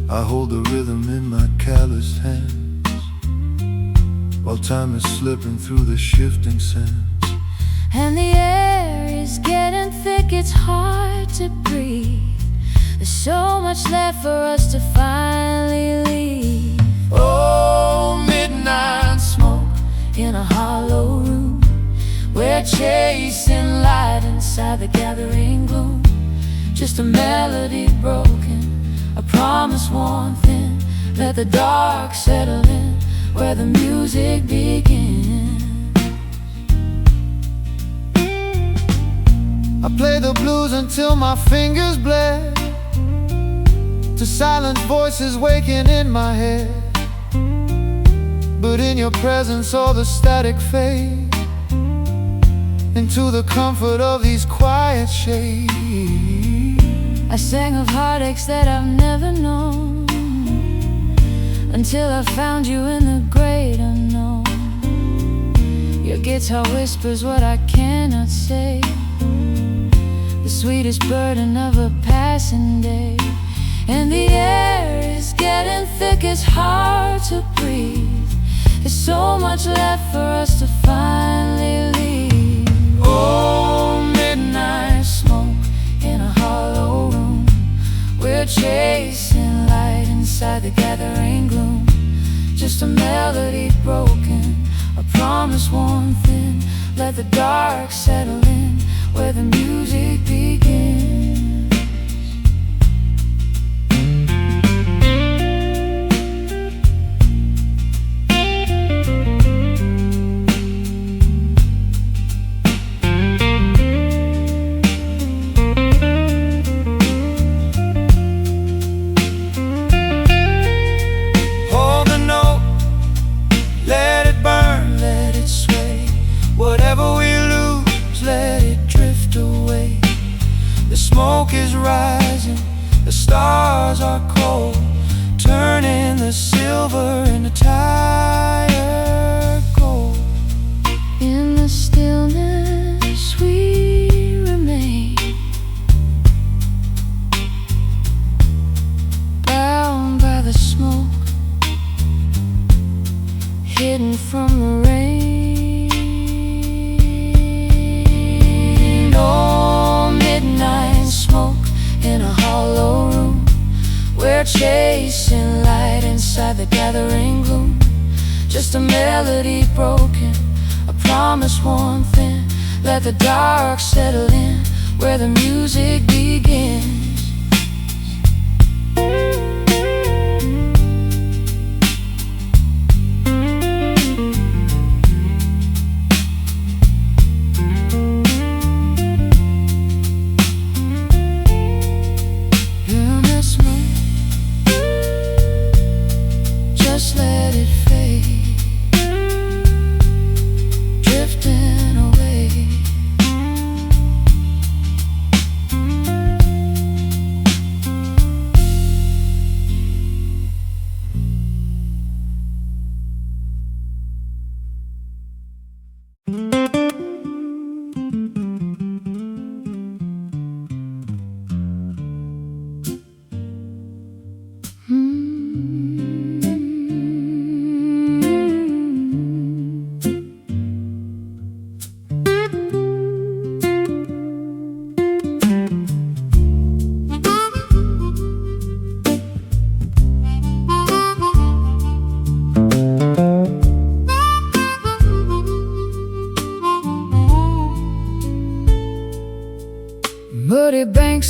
Speaker 4: I hold the rhythm in my calloused hands, while time is slipping through the shifting sands.
Speaker 3: And the air is getting thick, it's hard to breathe. There's so much left for us to finally leave.
Speaker 2: Oh, midnight smoke
Speaker 3: In a hollow room, we're chasing light inside the gathering gloom. Just a melody broken, a promise worn thin. Let the dark settle in where the music begins.
Speaker 4: I play the blues until my fingers bled, to silent voices waking in my head. But in your presence all the static fades into the comfort of these quiet shades.
Speaker 3: I sang of heartaches that I've never known, until I found you in the great unknown. Your guitar whispers what I cannot say, the sweetest burden of a passing day. And the air is getting thick, it's hard to breathe. There's so much left for us to finally leave.
Speaker 2: Oh, midnight
Speaker 3: Smoke in a hollow room, we're chasing light inside the gathering gloom. Just a melody broken, a promise worn thin. Let the dark settle in where the music begins.
Speaker 2: Whatever we lose, let it drift away. The smoke is rising, the stars are cold, turning the silver into tired gold.
Speaker 3: In the stillness we remain, bound by the smoke, hidden from the rain. In a hollow room, we're chasing light inside the gathering gloom. Just a melody broken, a promise worn thin. Let the dark settle in where the music begins.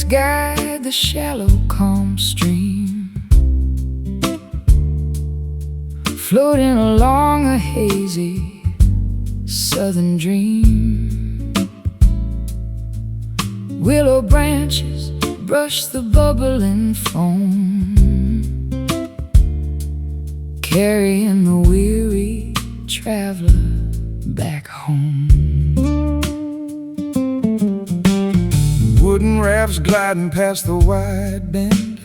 Speaker 2: guide the shallow, calm stream, floating along a hazy southern dream. Willow branches brush the bubbling foam, carrying the weary traveler back home. Wooden rafts gliding past the wide bend,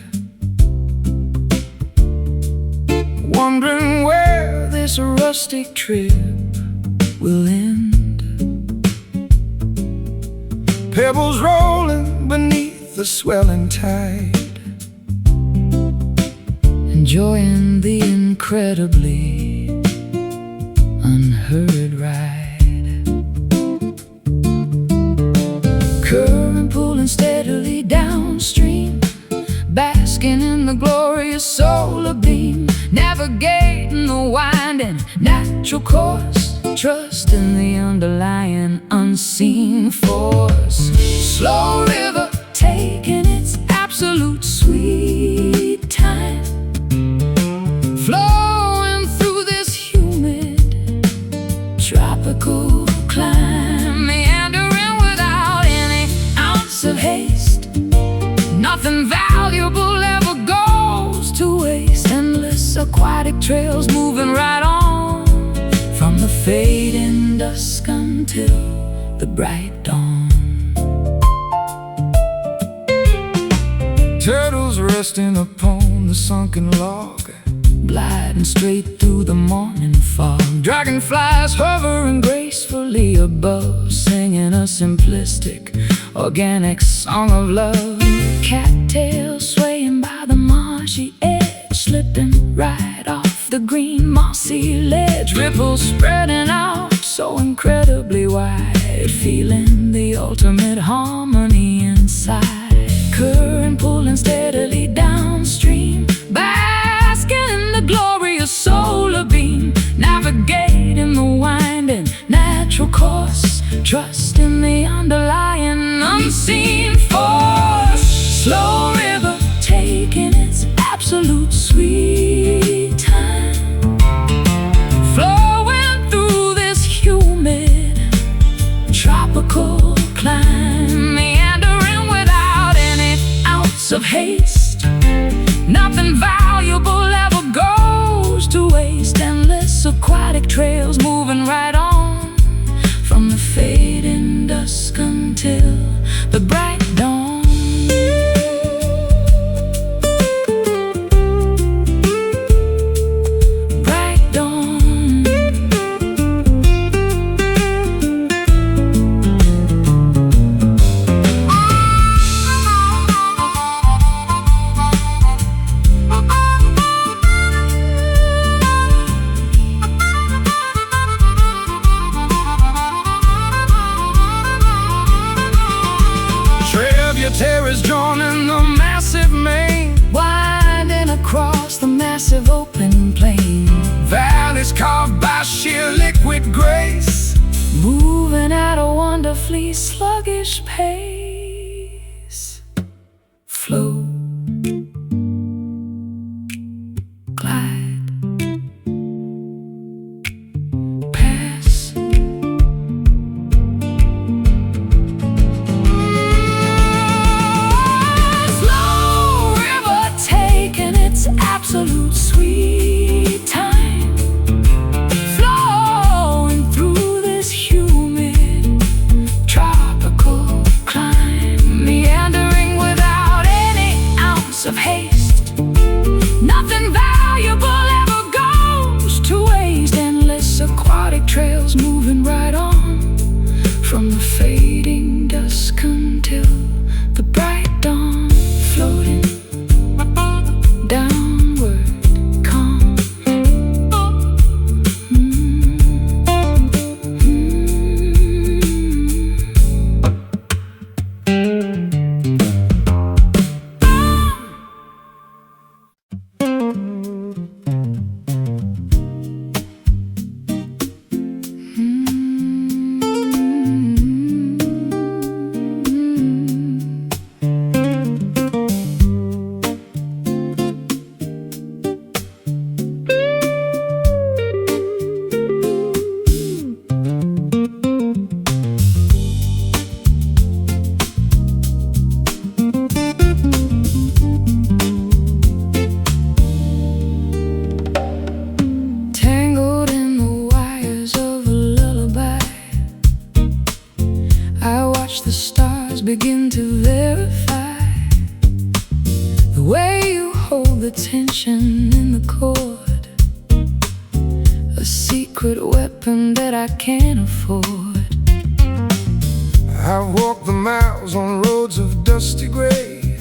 Speaker 2: wondering where this rustic trip will end. Pebbles rolling beneath the swelling tide, enjoying the incredibly unheard ride. Current pulling steadily downstream, basking in the glorious solar beam, navigating the winding natural course, trusting the underlying unseen force. Slow river taking its absolute sweet time, flowing through this humid tropical climb, meandering without any ounce of haste. Nothing valuable ever goes to waste. Endless aquatic trails moving right on, from the fading dusk until the bright dawn. Turtles resting upon the sunken log, gliding straight through the morning fog. Dragonflies hovering gracefully above, singing a simplistic, organic song of love. Cattails swaying by the marshy edge, slipping right off the green mossy ledge. Ripples spreading out so incredibly wide, feeling the ultimate harmony inside. Current pulling steadily downstream, basking in the glorious solar beam, navigating the winding natural course, trusting the underlying unseen force. Slow river taking its absolute sweet time, flowing through this humid tropical climb, meandering without any ounce of haste. Nothing valuable ever goes to waste. Endless aquatic trails moving right on, from the fading dusk until the bright dawn. Terrors drawn in the massive main, winding across the massive open plain. Valleys carved by sheer liquid grace, moving at a wonderfully sluggish pace. Flow, glide, pass. Absolute sweet time, flowing through this humid tropical climb, meandering without any ounce of haste. Nothing valuable ever goes to waste. Endless aquatic trails moving right on, from the fading dusk until the bright dawn, floating down.
Speaker 3: tension in the chord, a secret weapon that I can't afford.
Speaker 2: I've walked the miles on roads of dusty gray,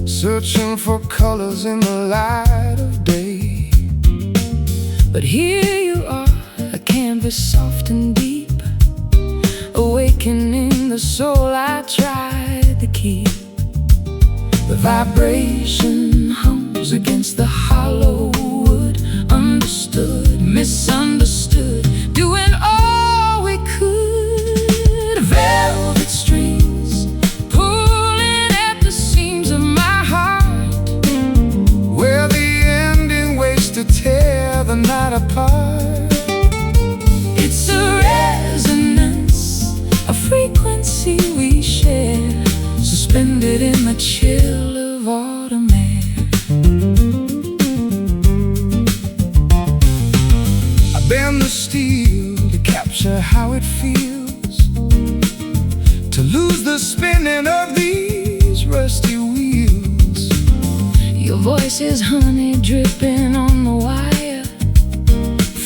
Speaker 2: searching for colors in the light of day.
Speaker 3: But here you are, a canvas soft and deep, awakening the soul I tried to keep. The vibration hums against the hollow wood, understood, misunderstood, doing all we could. Velvet strings pulling at the seams of my heart,
Speaker 2: where the ending waits to tear the night apart.
Speaker 3: it's a resonance, a frequency we share, suspended in the chill of autumn air.
Speaker 2: I bend the steel to capture how it feels to lose the spinning of these rusty wheels.
Speaker 3: Your voice is honey dripping on the wire,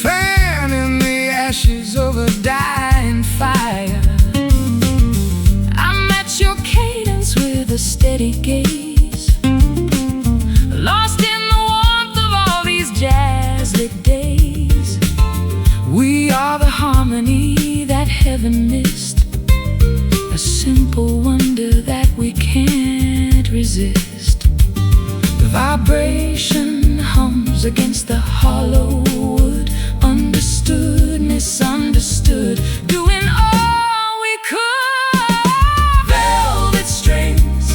Speaker 2: Fanning the ashes of a dying fire.
Speaker 3: I match your cadence with a steady gaze, lost in the warmth of all these jazz-lit days. We are the harmony that heaven missed, a simple wonder that we can't resist. The vibration hums against the hollow wood, understood, misunderstood, doing all we could. Velvet strings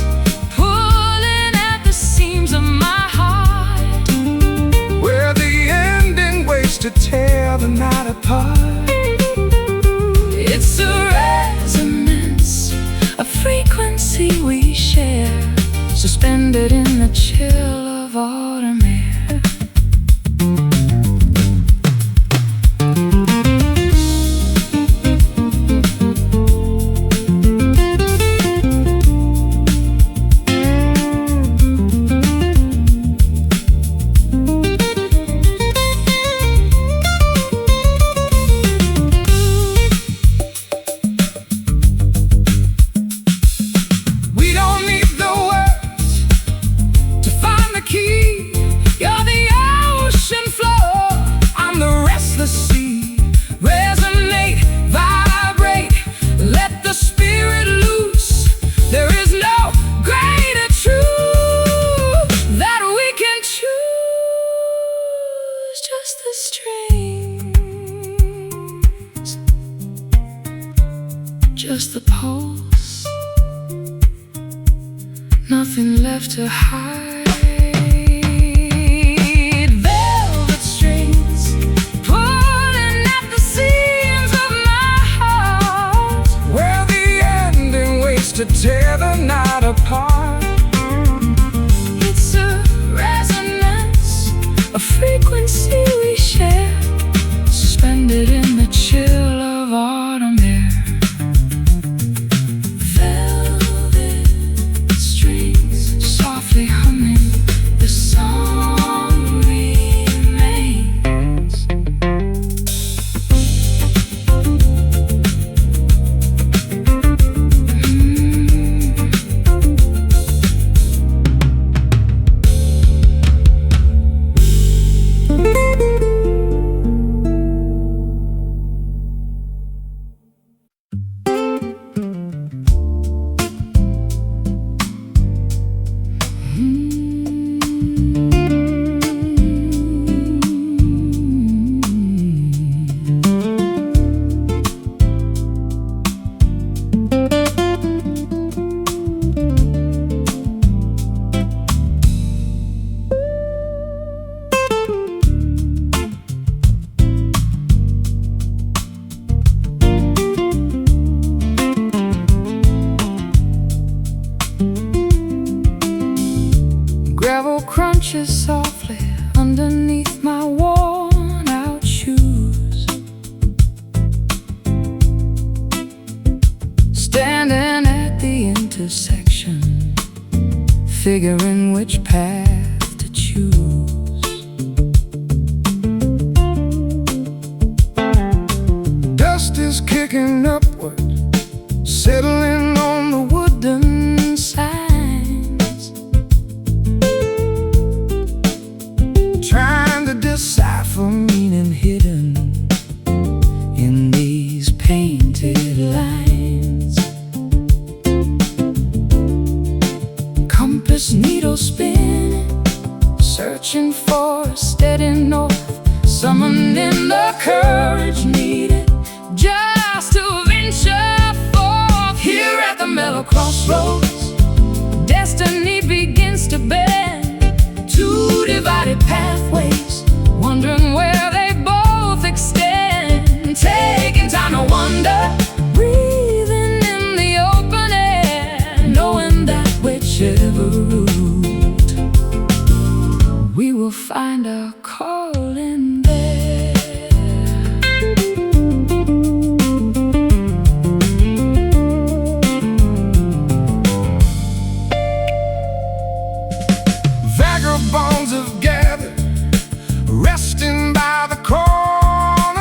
Speaker 3: pulling at the seams of my heart,
Speaker 2: Where the ending waits to tear the night apart.
Speaker 3: it's a resonance, a frequency we share, suspended in the chill of autumn air.
Speaker 2: We don't need the words to find the key. You're the ocean floor, I'm the restless sea. Resonate, vibrate, let the spirit loose. There is no greater truth that we can choose.
Speaker 3: Just the strings, just the pulse, nothing left to hide. Velvet strings pulling at the seams of my heart,
Speaker 2: Where the ending waits to tear the night apart.
Speaker 3: it's a resonance, a frequency we share, suspended in the chill of autumn air. Velvet strings softly humming, the song remains.
Speaker 2: Gravel
Speaker 3: Crunches softly underneath my worn out shoes, standing at the intersection, figuring which path to
Speaker 1: searching for a steady north, summoning the courage needed just to venture forth. Here at the mellow crossroads, destiny begins to bend. Two divided pathways, wondering where they both extend. Taking time to wonder, breathing in the open air, knowing that whichever route we will find our calling there.
Speaker 2: Vagabonds have gathered, resting by the cornerstone,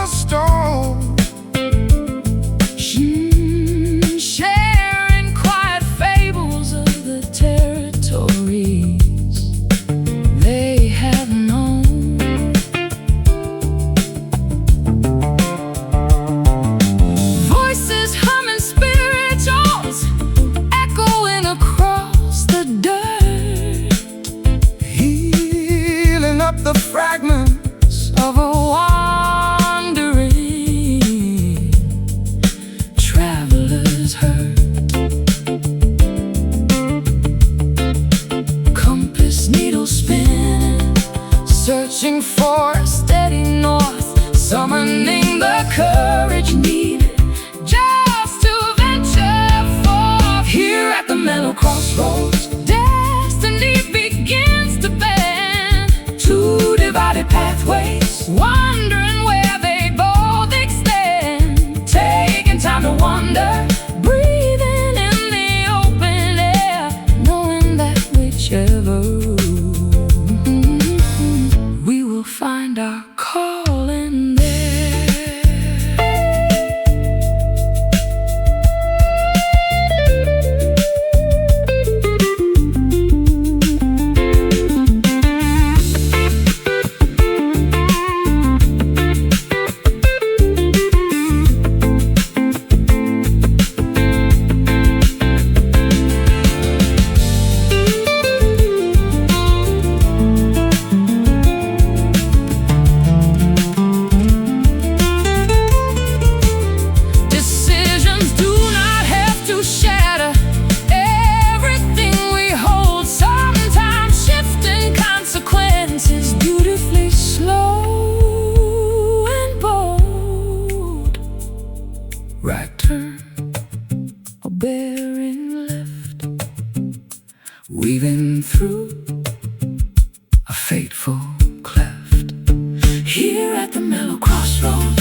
Speaker 1: sharing quiet fables of the territories they have known. Voices humming spirituals, echoing across the dirt,
Speaker 2: healing up the fragments
Speaker 1: of a wandering traveler's hurt. Compass needle spinning, searching for a steady north, summoning the courage needed just to venture forth. Here at the mellow crossroads, destiny begins to bend. Two divided pathways, wondering where they both extend. Taking time to wonder, breathing in the open air, knowing that whichever we will find our calling there. Decisions do not have to shatter everything we hold. Sometimes shifting consequences, beautifully slow and bold. Right turn or bearing left, weaving through a fateful cleft. Here at the mellow crossroads,